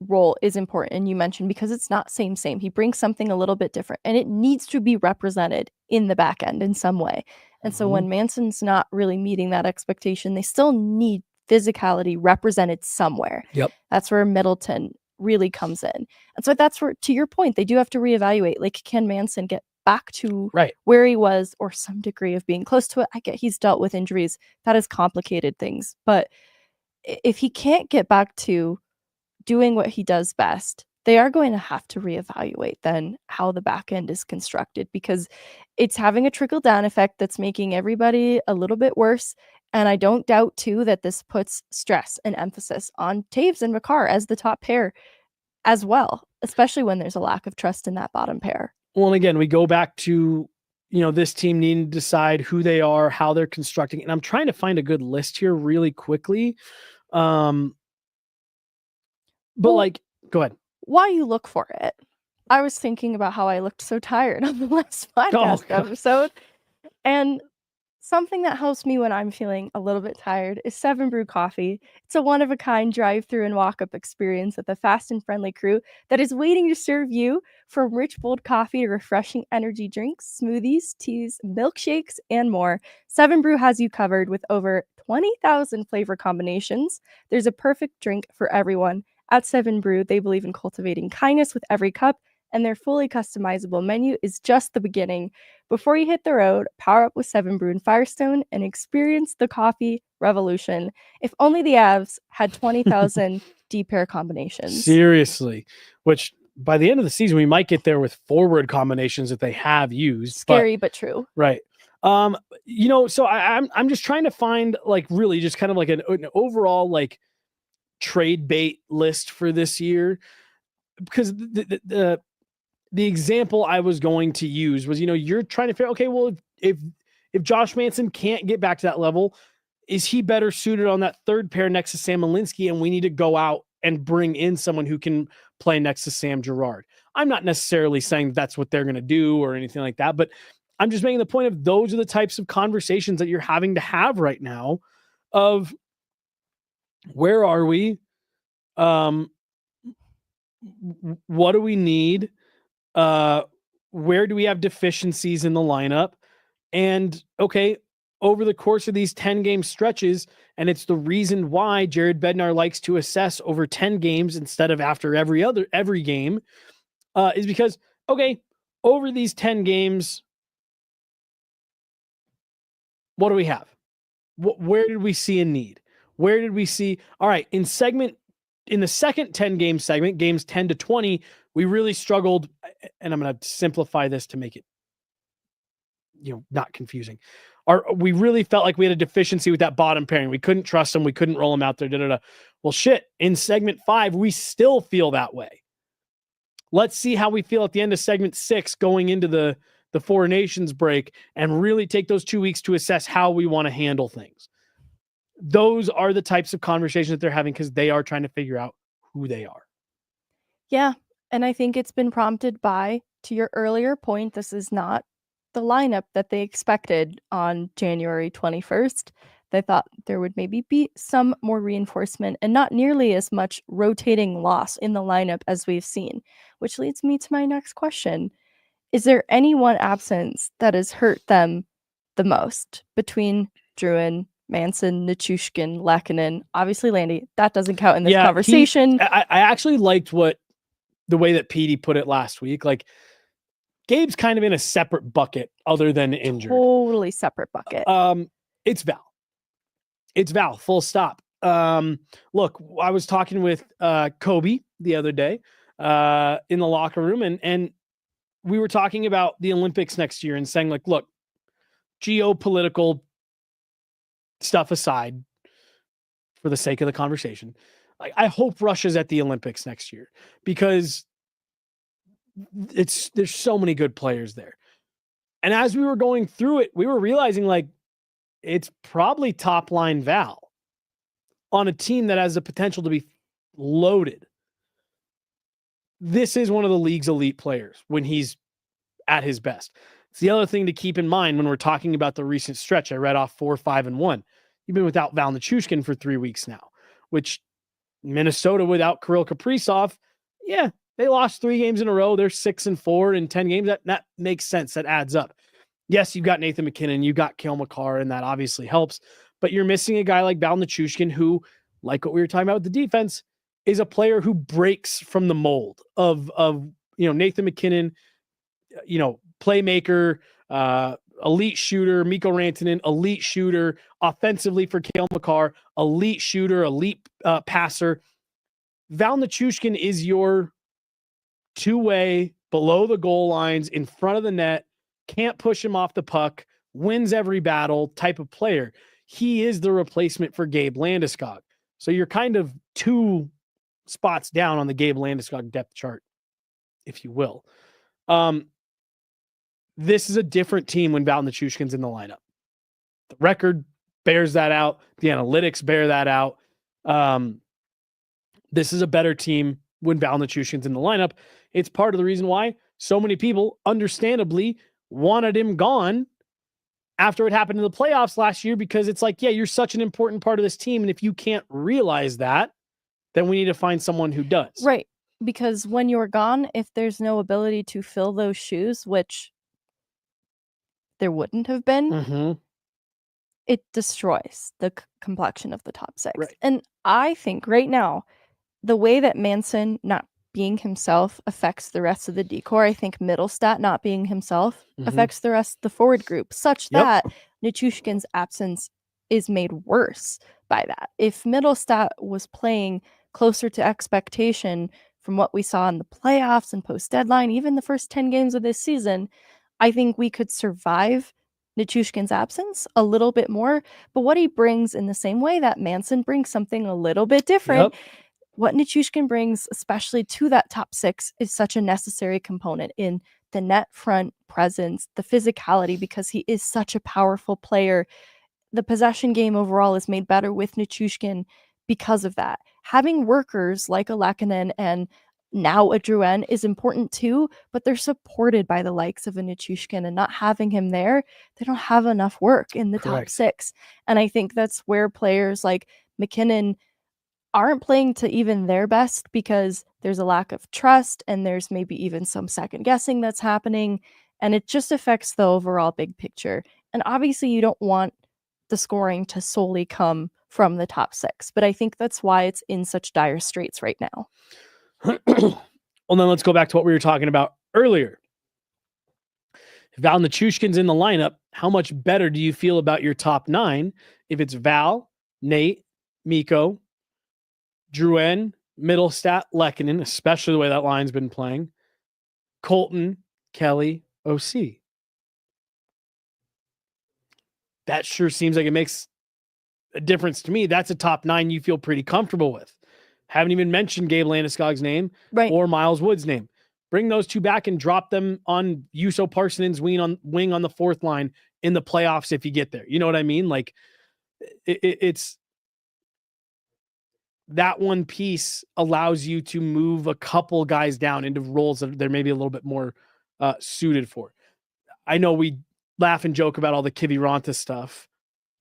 role is important, and you mentioned because it's not same. He brings something a little bit different, and it needs to be represented in the back end in some way. And so when Manson's not really meeting that expectation, they still need physicality represented somewhere. Yep. That's where Middleton really comes in. And so that's where, to your point, they do have to reevaluate. Like, can Manson get back to where he was, or some degree of being close to it? I get he's dealt with injuries. That has complicated things. But if he can't get back to doing what he does best, they are going to have to reevaluate then how the back end is constructed, because it's having a trickle-down effect that's making everybody a little bit worse. And I don't doubt, too, that this puts stress and emphasis on Taves and Makar as the top pair as well, especially when there's a lack of trust in that bottom pair. Well, and again, we go back to, this team needing to decide who they are, how they're constructing. And I'm trying to find a good list here really quickly. But go ahead. While you look for it, I was thinking about how I looked so tired on the last podcast episode. And something that helps me when I'm feeling a little bit tired is 7 Brew Coffee. It's a one-of-a-kind drive-through and walk-up experience with a fast and friendly crew that is waiting to serve you, from rich, bold coffee to refreshing energy drinks, smoothies, teas, milkshakes, and more. 7 Brew has you covered with over 20,000 flavor combinations. There's a perfect drink for everyone. At 7 Brew, they believe in cultivating kindness with every cup, and their fully customizable menu is just the beginning. Before you hit the road, power up with 7 Brew and Firestone and experience the coffee revolution. If only the Avs had 20,000 deep pair combinations. Seriously, which by the end of the season, we might get there with forward combinations that they have used. Scary, but true. Right. So I'm just trying to find really just kind of like an overall trade bait list for this year, because the example I was going to use was, you're trying to figure, okay, well, if Josh Manson can't get back to that level, is he better suited on that third pair next to Sam Malinsky, and we need to go out and bring in someone who can play next to Sam Girard? I'm not necessarily saying that's what they're going to do or anything like that, but I'm just making the point of those are the types of conversations that you're having to have right now of where are we? What do we need? Where do we have deficiencies in the lineup? And okay, over the course of these 10 game stretches, and it's the reason why Jared Bednar likes to assess over 10 games instead of after every game, is because, okay, over these 10 games, what do we have? Where did we see a need? Where did we see? All right, in the second 10 game segment, games 10 to 20, we really struggled. And I'm going to simplify this to make it, not confusing. We really felt like we had a deficiency with that bottom pairing. We couldn't trust them. We couldn't roll them out there. Well, shit. In segment 5, we still feel that way. Let's see how we feel at the end of segment 6 going into the Four Nations break, and really take those 2 weeks to assess how we want to handle things. Those are the types of conversations that they're having, because they are trying to figure out who they are. Yeah. And I think it's been prompted by, to your earlier point, this is not the lineup that they expected on January 21st. They thought there would maybe be some more reinforcement and not nearly as much rotating loss in the lineup as we've seen, which leads me to my next question. Is there any one absence that has hurt them the most between Druin, Manson, Nichushkin, Lehkonen, obviously Landy? That doesn't count in this conversation. I actually liked the way that Petey put it last week. Like, Gabe's kind of in a separate bucket other than injured. Totally separate bucket. It's Val. It's Val, full stop. Look, I was talking with Kobe the other day in the locker room, and we were talking about the Olympics next year and saying, like, look, geopolitical stuff aside, for the sake of the conversation, I hope Russia's at the Olympics next year, because there's so many good players there. And as we were going through it, we were realizing, like, it's probably top line Val on a team that has the potential to be loaded. This is one of the league's elite players when he's at his best. It's the other thing to keep in mind when we're talking about the recent stretch. I read off 4, 5, and 1. You've been without Val Nichushkin for 3 weeks now, which Minnesota without Kirill Kaprizov, yeah, they lost 3 games in a row. They're 6-4 in 10 games. That makes sense. That adds up. Yes, you've got Nathan McKinnon, you got Cale Makar, and that obviously helps. But you're missing a guy like Val Nichushkin, who, like what we were talking about with the defense, is a player who breaks from the mold of Nathan McKinnon, playmaker, elite shooter, Mikko Rantanen, elite shooter, offensively for Cale Makar, elite shooter, elite passer. Val Nichushkin is your two-way, below the goal lines, in front of the net, can't push him off the puck, wins every battle type of player. He is the replacement for Gabe Landeskog. So you're kind of 2 spots down on the Gabe Landeskog depth chart, if you will. This is a different team when Val Nichushkin's in the lineup. The record bears that out. The analytics bear that out. This is a better team when Val Nichushkin's in the lineup. It's part of the reason why so many people, understandably, wanted him gone after it happened in the playoffs last year, because it's like, yeah, you're such an important part of this team, and if you can't realize that, then we need to find someone who does. Right. Because when you're gone, if there's no ability to fill those shoes, which there wouldn't have been, it destroys the complexion of the top 6. Right. And I think right now, the way that Manson not being himself affects the rest of the decor, I think Middlestat not being himself affects the rest of the forward group, such that Nichushkin's absence is made worse by that. If Middlestat was playing closer to expectation from what we saw in the playoffs and post-deadline, even the first 10 games of this season, I think we could survive Nichushkin's absence a little bit more. But what he brings, in the same way that Manson brings something a little bit different, what Nichushkin brings, especially to that top 6, is such a necessary component in the net front presence, the physicality, because he is such a powerful player. The possession game overall is made better with Nichushkin because of that. Having workers like a Lehkonen and now a Drouin is important too, but they're supported by the likes of a Nichushkin, and not having him there, they don't have enough work in the top 6. And I think that's where players like McKinnon aren't playing to even their best, because there's a lack of trust and there's maybe even some second guessing that's happening, and it just affects the overall big picture. And obviously you don't want the scoring to solely come from the top 6, but I think that's why it's in such dire straits right now. Well, then let's go back to what we were talking about earlier. If Val Nichushkin's in the lineup, how much better do you feel about your top 9 if it's Val, Nate, Mikko, Drouin, Middlestat, Lehkonen, especially the way that line's been playing, Colton, Kelly, OC? That sure seems like it makes a difference to me. That's a top 9 you feel pretty comfortable with. Haven't even mentioned Gabe Landeskog's name or Miles Wood's name. Bring those 2 back and drop them on Juuso Parsonen's wing on the 4th line in the playoffs if you get there. You know what I mean? Like, it's that one piece allows you to move a couple guys down into roles that they're maybe a little bit more suited for. I know we laugh and joke about all the Kiviranta stuff,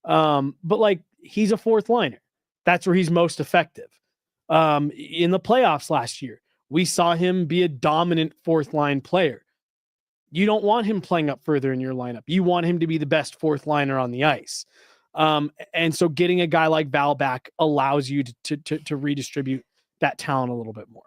but like, he's a 4th liner. That's where he's most effective. In the playoffs last year, we saw him be a dominant 4th line player. You don't want him playing up further in your lineup. You want him to be the best fourth liner on the ice. And so getting a guy like Val back allows you to redistribute that talent a little bit more.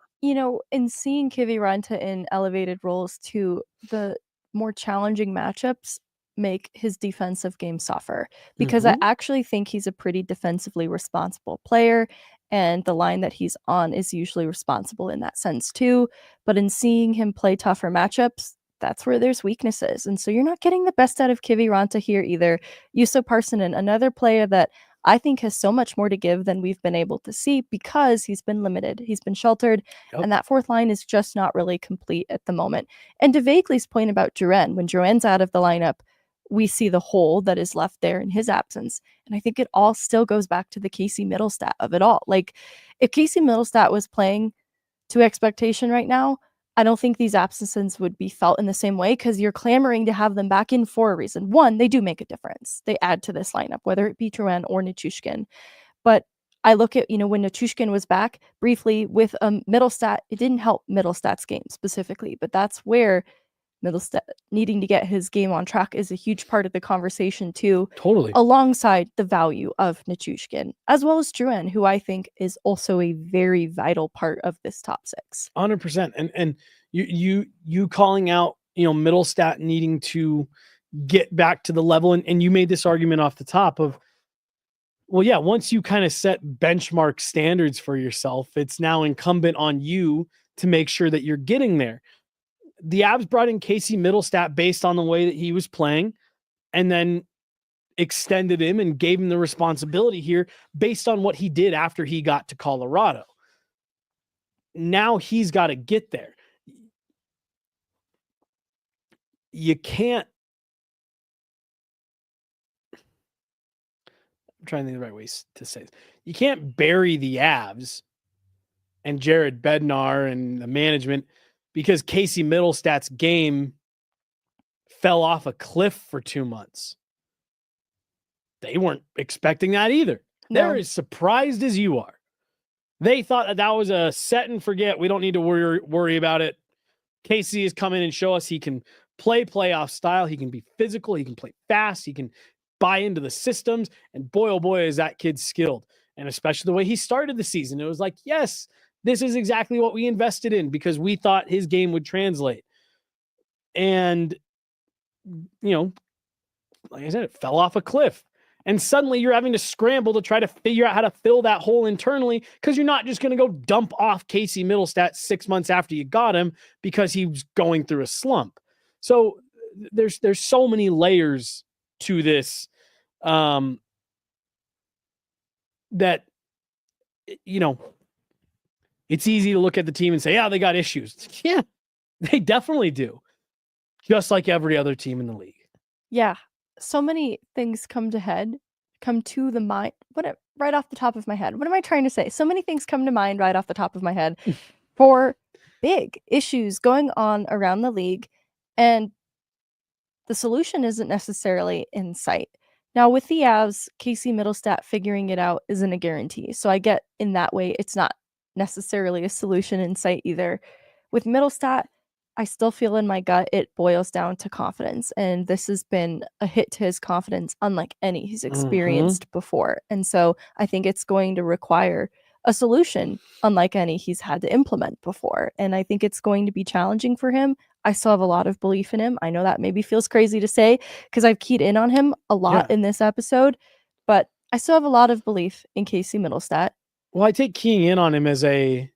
In seeing Kiviranta in elevated roles too, the more challenging matchups make his defensive game suffer, because I actually think he's a pretty defensively responsible player, and the line that he's on is usually responsible in that sense too. But in seeing him play tougher matchups, that's where there's weaknesses. And so you're not getting the best out of Kiviranta here either. Juuso Parssinen, another player that I think has so much more to give than we've been able to see, because he's been limited. He's been sheltered, and that fourth line is just not really complete at the moment. And to Vaguely's point about Drouin, when Drouin's out of the lineup, we see the hole that is left there in his absence. And I think it all still goes back to the Casey Middlestat of it all. Like, if Casey Middlestat was playing to expectation right now, I don't think these absences would be felt in the same way, because you're clamoring to have them back in for a reason. One, they do make a difference. They add to this lineup, whether it be Drouin or Nichushkin. But I look at, when Nichushkin was back briefly with Middlestat, it didn't help Middlestat's game specifically, but that's where Middlestat needing to get his game on track is a huge part of the conversation too. Totally. Alongside the value of Nichushkin, as well as Drouin, who I think is also a very vital part of this top six. 100%. And you calling out, Middlestat needing to get back to the level, and you made this argument off the top of, well, yeah, once you kind of set benchmark standards for yourself, it's now incumbent on you to make sure that you're getting there. The Avs brought in Casey Middlestat based on the way that he was playing, and then extended him and gave him the responsibility here based on what he did after he got to Colorado. Now he's got to get there. You can't. I'm trying to think of the right ways to say this. You can't bury the Avs and Jared Bednar and the management because Casey Middlestat's game fell off a cliff for 2 months. They weren't expecting that either. No. They're as surprised as you are. They thought that was a set and forget. We don't need to worry about it. Casey has come in and show us he can play playoff style. He can be physical. He can play fast. He can buy into the systems. And boy, oh boy, is that kid skilled. And especially the way he started the season. It was like, yes, this is exactly what we invested in because we thought his game would translate. And, like I said, it fell off a cliff. And suddenly you're having to scramble to try to figure out how to fill that hole internally, because you're not just going to go dump off Casey Middlestat 6 months after you got him because he was going through a slump. So there's so many layers to this that, it's easy to look at the team and say, yeah, they got issues. Yeah, they definitely do. Just like every other team in the league. Yeah. So many things come to the mind. Right off the top of my head. What am I trying to say? So many things come to mind right off the top of my head for big issues going on around the league. And the solution isn't necessarily in sight. Now, with the Avs, Casey Middlestat figuring it out isn't a guarantee. So I get in that way, it's not necessarily a solution in sight either. With Middlestat, I still feel in my gut it boils down to confidence. And this has been a hit to his confidence unlike any he's experienced before. And so I think it's going to require a solution unlike any he's had to implement before. And I think it's going to be challenging for him. I still have a lot of belief in him. I know that maybe feels crazy to say because I've keyed in on him a lot in this episode, but I still have a lot of belief in Casey Middlestat. Well, I take keying in on him as there's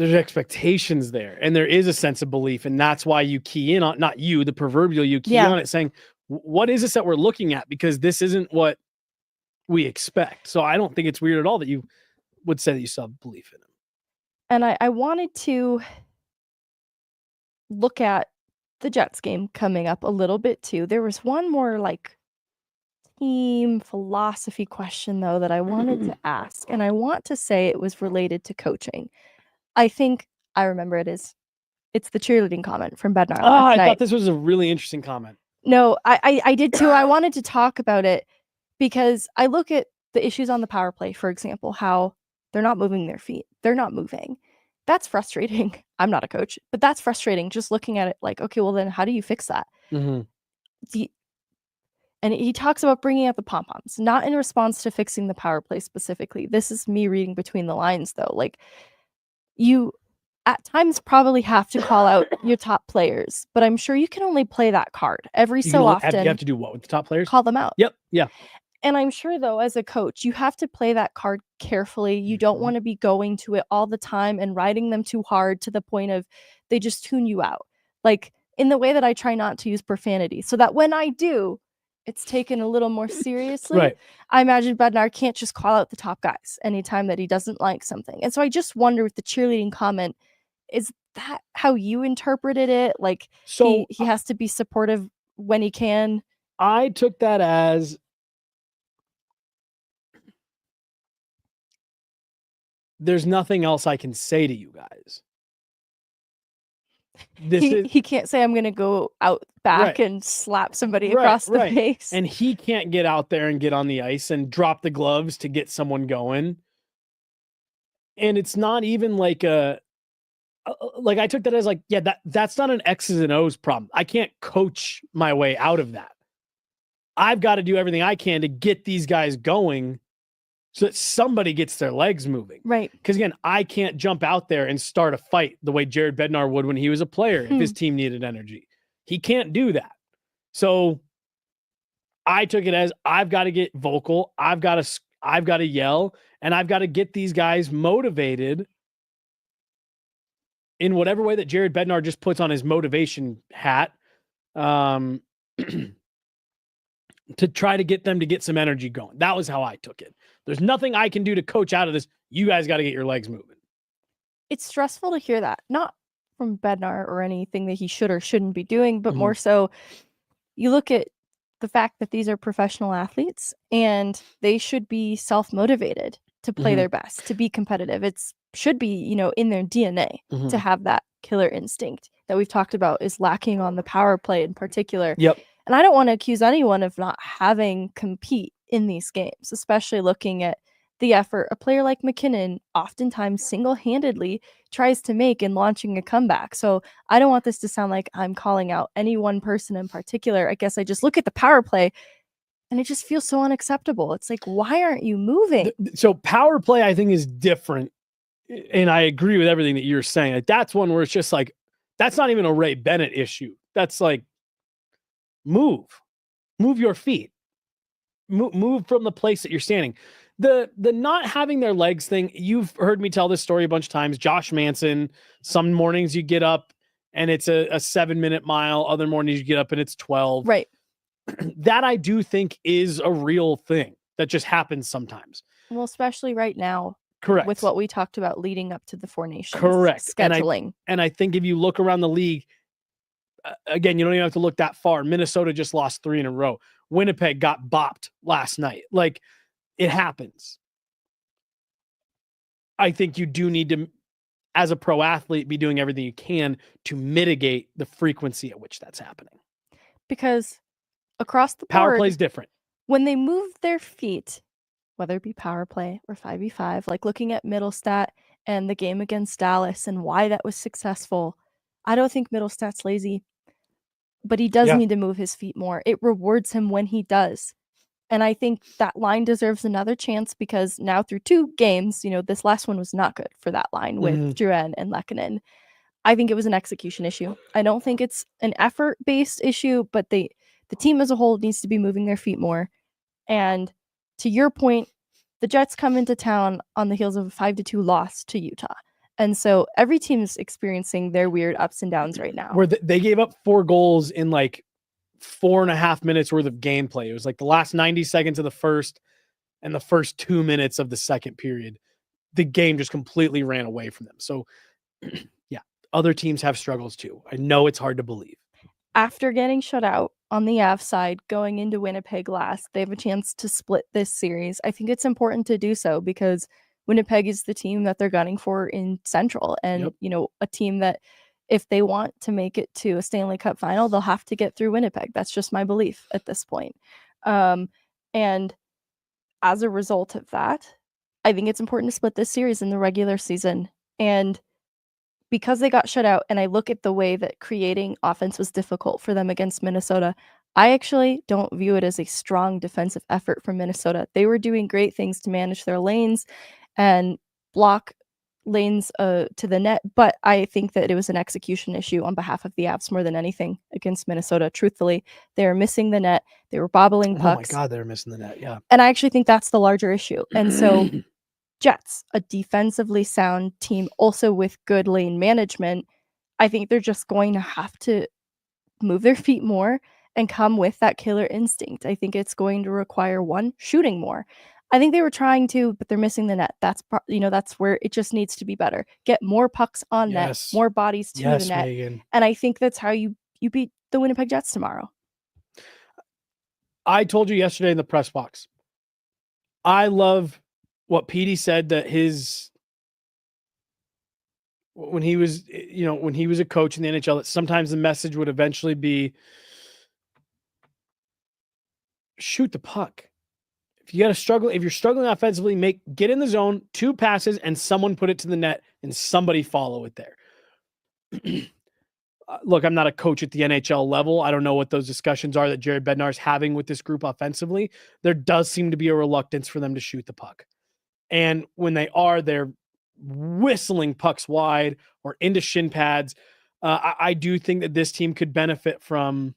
expectations there, and there is a sense of belief, and that's why you key in on, not you, the proverbial you key on it, saying, what is this that we're looking at? Because this isn't what we expect. So I don't think it's weird at all that you would say that you still have belief in him. And I wanted to look at the Jets game coming up a little bit too. There was one more team philosophy question though that I wanted to ask, and I want to say it was related to coaching. I think I remember it's the cheerleading comment from Bednar. I thought this was a really interesting comment. No, I did too. I wanted to talk about it because I look at the issues on the power play, for example, how they're not moving their feet. They're not moving. That's frustrating. I'm not a coach, but that's frustrating just looking at it like, okay, well then how do you fix that? Mm-hmm. And he talks about bringing out the pom-poms, not in response to fixing the power play specifically. This is me reading between the lines, though. Like, you at times probably have to call out your top players, but I'm sure you can only play that card every You so often. you have to do what with the top players? Call them out. Yep. Yeah. And I'm sure, though, as a coach, you have to play that card carefully. You don't want to be going to it all the time and riding them too hard to the point of they just tune you out. Like, in the way that I try not to use profanity, so that when I do, it's taken a little more seriously. Right. I imagine Bednar can't just call out the top guys anytime that he doesn't like something. And so I just wonder with the cheerleading comment, is that how you interpreted it? Like, So he has to be supportive when he can? I took that as there's nothing else I can say to you guys. He can't say I'm gonna go out back and slap somebody across the face. And he can't get out there and get on the ice and drop the gloves to get someone going. And it's not even like like I took that as like, yeah, that's not an X's and O's problem. I can't coach my way out of that. I've got to do everything I can to get these guys going so that somebody gets their legs moving. Right. Because again, I can't jump out there and start a fight the way Jared Bednar would when he was a player if his team needed energy. He can't do that. So I took it as I've got to get vocal. I've got to yell, and I've got to get these guys motivated in whatever way that Jared Bednar just puts on his motivation hat. To try to get them to get some energy going. That was how I took it. There's nothing I can do to coach out of this. You guys got to get your legs moving. It's stressful to hear that, not from Bednar or anything that he should or shouldn't be doing, but more so you look at the fact that these are professional athletes and they should be self-motivated to play their best, to be competitive. It's should be, in their DNA to have that killer instinct that we've talked about is lacking on the power play in particular. Yep. And I don't want to accuse anyone of not having compete in these games, especially looking at the effort a player like McKinnon oftentimes single-handedly tries to make in launching a comeback. So I don't want this to sound like I'm calling out any one person in particular. I guess I just look at the power play and it just feels so unacceptable. It's like, why aren't you moving? So power play, I think, is different. And I agree with everything that you're saying. Like, that's one where it's just like, that's not even a Ray Bennett issue. That's like, move your feet, move from the place that you're standing. The not having their legs thing, you've heard me tell this story a bunch of times. Josh Manson, some mornings you get up and it's a 7-minute mile. Other mornings you get up and it's 12. Right. That I do think is a real thing that just happens sometimes. Well, especially right now. Correct. With what we talked about leading up to the Four Nations. Correct. Scheduling. And I think if you look around the league, again, you don't even have to look that far. Minnesota just lost 3 in a row. Winnipeg got bopped last night. Like, it happens. I think you do need to, as a pro athlete, be doing everything you can to mitigate the frequency at which that's happening. Because across the board, power play is different. When they move their feet, whether it be power play or 5v5, like looking at Middlestat and the game against Dallas and why that was successful, I don't think Middlestat's lazy, but he does need to move his feet more. It rewards him when he does. And I think that line deserves another chance because now through 2 games, this last one was not good for that line with Drouin and Lehkonen. I think it was an execution issue. I don't think it's an effort-based issue, but the team as a whole needs to be moving their feet more. And to your point, the Jets come into town on the heels of a 5-2 loss to Utah. And so every team's experiencing their weird ups and downs right now. Where they gave up 4 goals in like 4.5 minutes worth of gameplay. It was like the last 90 seconds of the first and the first 2 minutes of the second period. The game just completely ran away from them. So yeah, other teams have struggles too. I know it's hard to believe. After getting shut out on the Av side, going into Winnipeg last, they have a chance to split this series. I think it's important to do so because Winnipeg is the team that they're gunning for in Central and, a team that if they want to make it to a Stanley Cup final, they'll have to get through Winnipeg. That's just my belief at this point. And as a result of that, I think it's important to split this series in the regular season. And because they got shut out, and I look at the way that creating offense was difficult for them against Minnesota, I actually don't view it as a strong defensive effort from Minnesota. They were doing great things to manage their lanes and block lanes to the net, but I think that it was an execution issue on behalf of the Avs more than anything against Minnesota. Truthfully, they were missing the net. They were bobbling Oh my pucks. God, they're missing the net. Yeah. And I actually think that's the larger issue. And so Jets, a defensively sound team, also with good lane management, I think they're just going to have to move their feet more and come with that killer instinct. I think it's going to require shooting more. I think they were trying to, but they're missing the net. That's that's where it just needs to be better. Get more pucks on net, Yes. more bodies to the Yes, net, Megan. and I think that's how you beat the Winnipeg Jets tomorrow. I told you yesterday in the press box, I love what Petey said that when he was a coach in the NHL, that sometimes the message would eventually be shoot the puck. If you're struggling offensively, get in the zone, 2 passes, and someone put it to the net and somebody follow it there. Look, I'm not a coach at the NHL level. I don't know what those discussions are that Jared Bednar's having with this group offensively. There does seem to be a reluctance for them to shoot the puck. And when they are, they're whistling pucks wide or into shin pads. I do think that this team could benefit from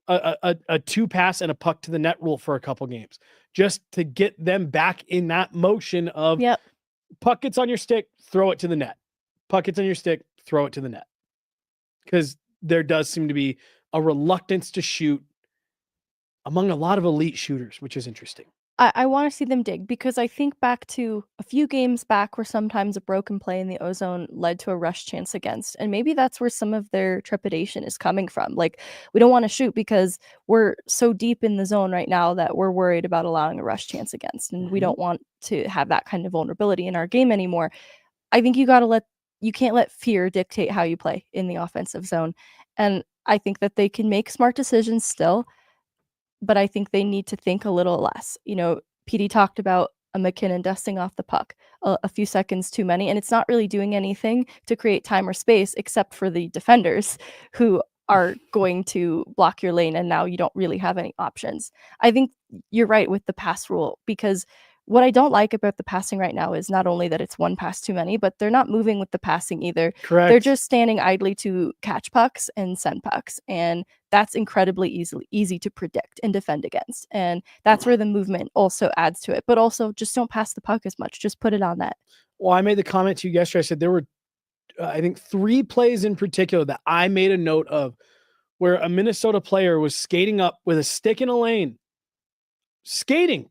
a 2-pass and a puck to the net rule for a couple games, just to get them back in that motion of puck gets on your stick, throw it to the net. Puck gets on your stick, throw it to the net. Because there does seem to be a reluctance to shoot among a lot of elite shooters, which is interesting. I want to see them dig, because I think back to a few games back where sometimes a broken play in the ozone led to a rush chance against. And maybe that's where some of their trepidation is coming from. Like, we don't want to shoot because we're so deep in the zone right now that we're worried about allowing a rush chance against. And we don't want to have that kind of vulnerability in our game anymore. I think you can't let fear dictate how you play in the offensive zone. And I think that they can make smart decisions still, but I think they need to think a little less. Petey talked about a McKinnon dusting off the puck a few seconds too many, and it's not really doing anything to create time or space except for the defenders who are going to block your lane, and now you don't really have any options. I think you're right with the pass rule, because what I don't like about the passing right now is not only that it's 1 pass too many, but they're not moving with the passing either. Correct. They're just standing idly to catch pucks and send pucks, and that's incredibly easy to predict and defend against. And that's where the movement also adds to it. But also, just don't pass the puck as much. Just put it on net. Well, I made the comment to you yesterday. I said there were, I think, 3 plays in particular that I made a note of where a Minnesota player was skating up with a stick in a lane,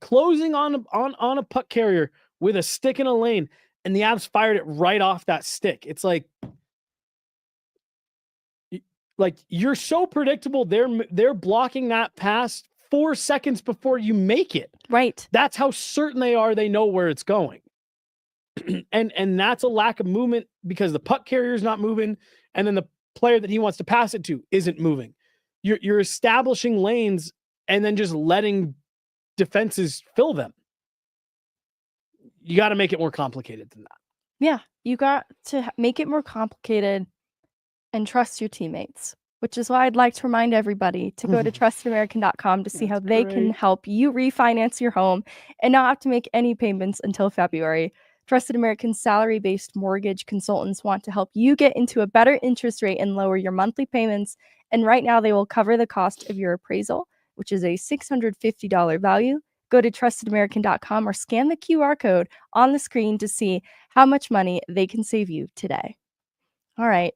closing on a puck carrier with a stick in a lane, and the Avs fired it right off that stick. It's like you're so predictable. They're blocking that pass 4 seconds before you make it. Right. That's how certain they are. They know where it's going. and that's a lack of movement because the puck carrier is not moving, and then the player that he wants to pass it to isn't moving. You're establishing lanes and then just letting defenses fill them. You got to make it more complicated than that. Yeah, you got to make it more complicated and trust your teammates, which is why I'd like to remind everybody to go to trustedamerican.com to see how they can help you refinance your home and not have to make any payments until February. Trusted American's salary-based mortgage consultants want to help you get into a better interest rate and lower your monthly payments. And right now, they will cover the cost of your appraisal, which is a $650 value. Go to trustedamerican.com or scan the QR code on the screen to see how much money they can save you today. All right.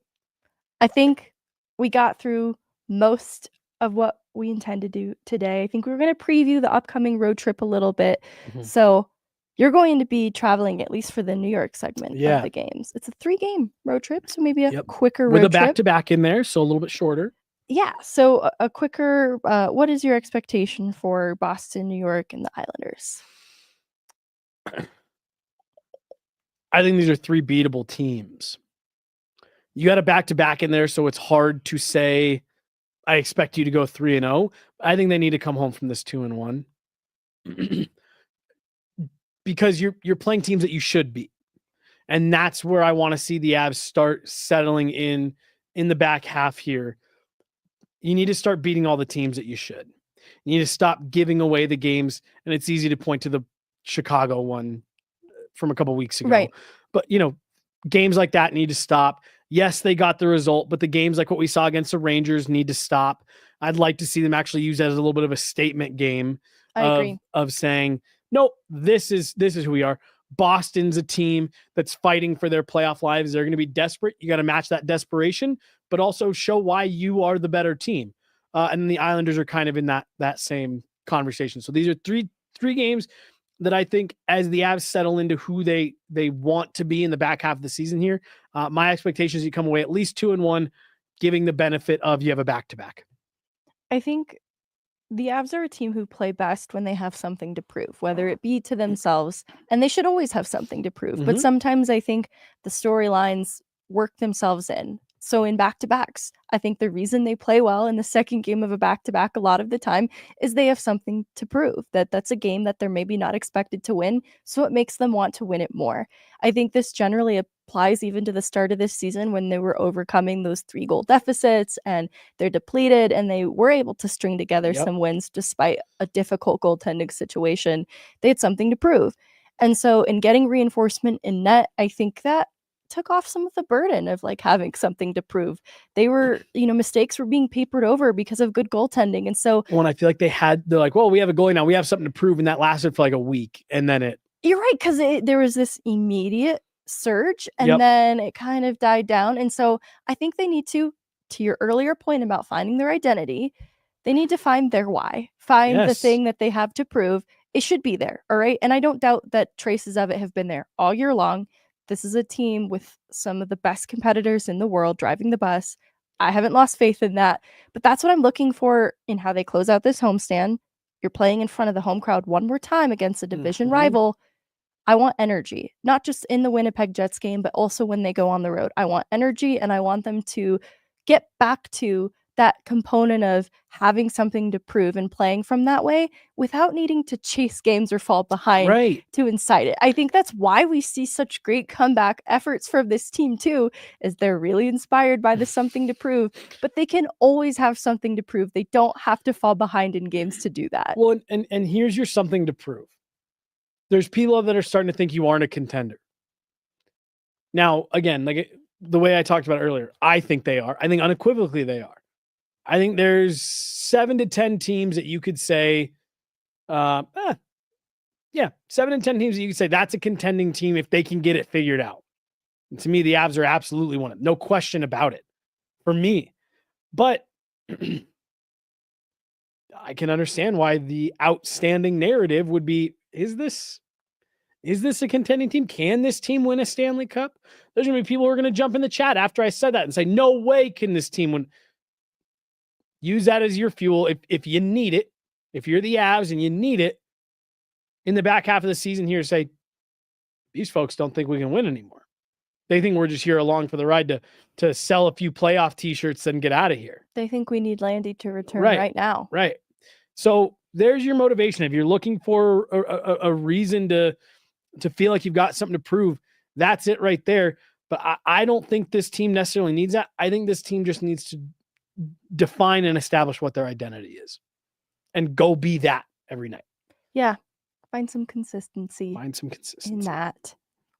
I think we got through most of what we intend to do today. I think we're going to preview the upcoming road trip a little bit. So you're going to be traveling, at least for the New York segment of the games. It's a 3-game road trip, so maybe a quicker road trip. With a back-to-back in there, so a little bit shorter. Yeah, so a quicker, what is your expectation for Boston, New York, and the Islanders? I think these are 3 beatable teams. You got a back-to-back in there, so it's hard to say, I expect you to go 3-0. I think they need to come home from this 2-1. Because you're playing teams that you should beat. And that's where I want to see the Avs start settling in the back half here. You need to start beating all the teams that you should. You need to stop giving away the games. And it's easy to point to the Chicago one from a couple weeks ago. Right. But, games like that need to stop. Yes, they got the result, but the games like what we saw against the Rangers need to stop. I'd like to see them actually use that as a little bit of a statement game of saying, nope, this is who we are. Boston's a team that's fighting for their playoff lives. They're going to be desperate. You got to match that desperation, but also show why you are the better team. And then the Islanders are kind of in that same conversation. So these are three games that I think as the Avs settle into who they want to be in the back half of the season here, my expectation is you come away at least 2-1, giving the benefit of you have a back-to-back. I think the Avs are a team who play best when they have something to prove, whether it be to themselves, and they should always have something to prove. But sometimes I think the storylines work themselves in. So in back-to-backs, I think the reason they play well in the second game of a back-to-back a lot of the time is they have something to prove, that's a game that they're maybe not expected to win, so it makes them want to win it more. I think this generally applies even to the start of this season when they were overcoming those 3-goal deficits and they're depleted and they were able to string together some wins despite a difficult goaltending situation. They had something to prove. And so in getting reinforcement in net, I think that took off some of the burden of having something to prove. They were, mistakes were being papered over because of good goaltending. And so I feel like they're like, well, we have a goalie now. We have something to prove. And that lasted for a week. And then you're right. Cause there was this immediate surge and then it kind of died down. And so I think they need to your earlier point about finding their identity, they need to find their why, find the thing that they have to prove. It should be there. All right. And I don't doubt that traces of it have been there all year long. This is a team with some of the best competitors in the world driving the bus. I haven't lost faith in that, but that's what I'm looking for in how they close out this homestand. You're playing in front of the home crowd one more time against a division rival. I want energy, not just in the Winnipeg Jets game, but also when they go on the road. I want energy, and I want them to get back to that component of having something to prove and playing from that way without needing to chase games or fall behind to incite it. I think that's why we see such great comeback efforts from this team too, is they're really inspired by the something to prove, but they can always have something to prove. They don't have to fall behind in games to do that. Well, and here's your something to prove. There's people that are starting to think you aren't a contender. Now, again, the way I talked about earlier, I think they are. I think unequivocally they are. I think there's 7 to 10 teams that you could say, 7 to 10 teams that you could say that's a contending team if they can get it figured out. And to me, the Avs are absolutely one of them. No question about it for me. But I can understand why the outstanding narrative would be, is this a contending team? Can this team win a Stanley Cup? There's going to be people who are going to jump in the chat after I said that and say, no way can this team win. Use that as your fuel if you need it. If you're the Avs and you need it in the back half of the season here, say, these folks don't think we can win anymore. They think we're just here along for the ride to sell a few playoff t-shirts and get out of here. They think we need Landy to return right now. Right. So there's your motivation. If you're looking for a reason to feel like you've got something to prove, that's it right there. But I don't think this team necessarily needs that. I think this team just needs to define and establish what their identity is and go be that every night. Yeah. Find some consistency in that.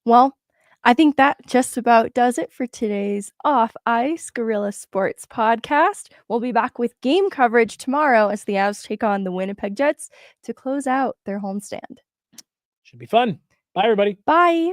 Well, I think that just about does it for today's Off Ice Guerrilla Sports podcast. We'll be back with game coverage tomorrow as the Avs take on the Winnipeg Jets to close out their homestand. Should be fun. Bye, everybody. Bye.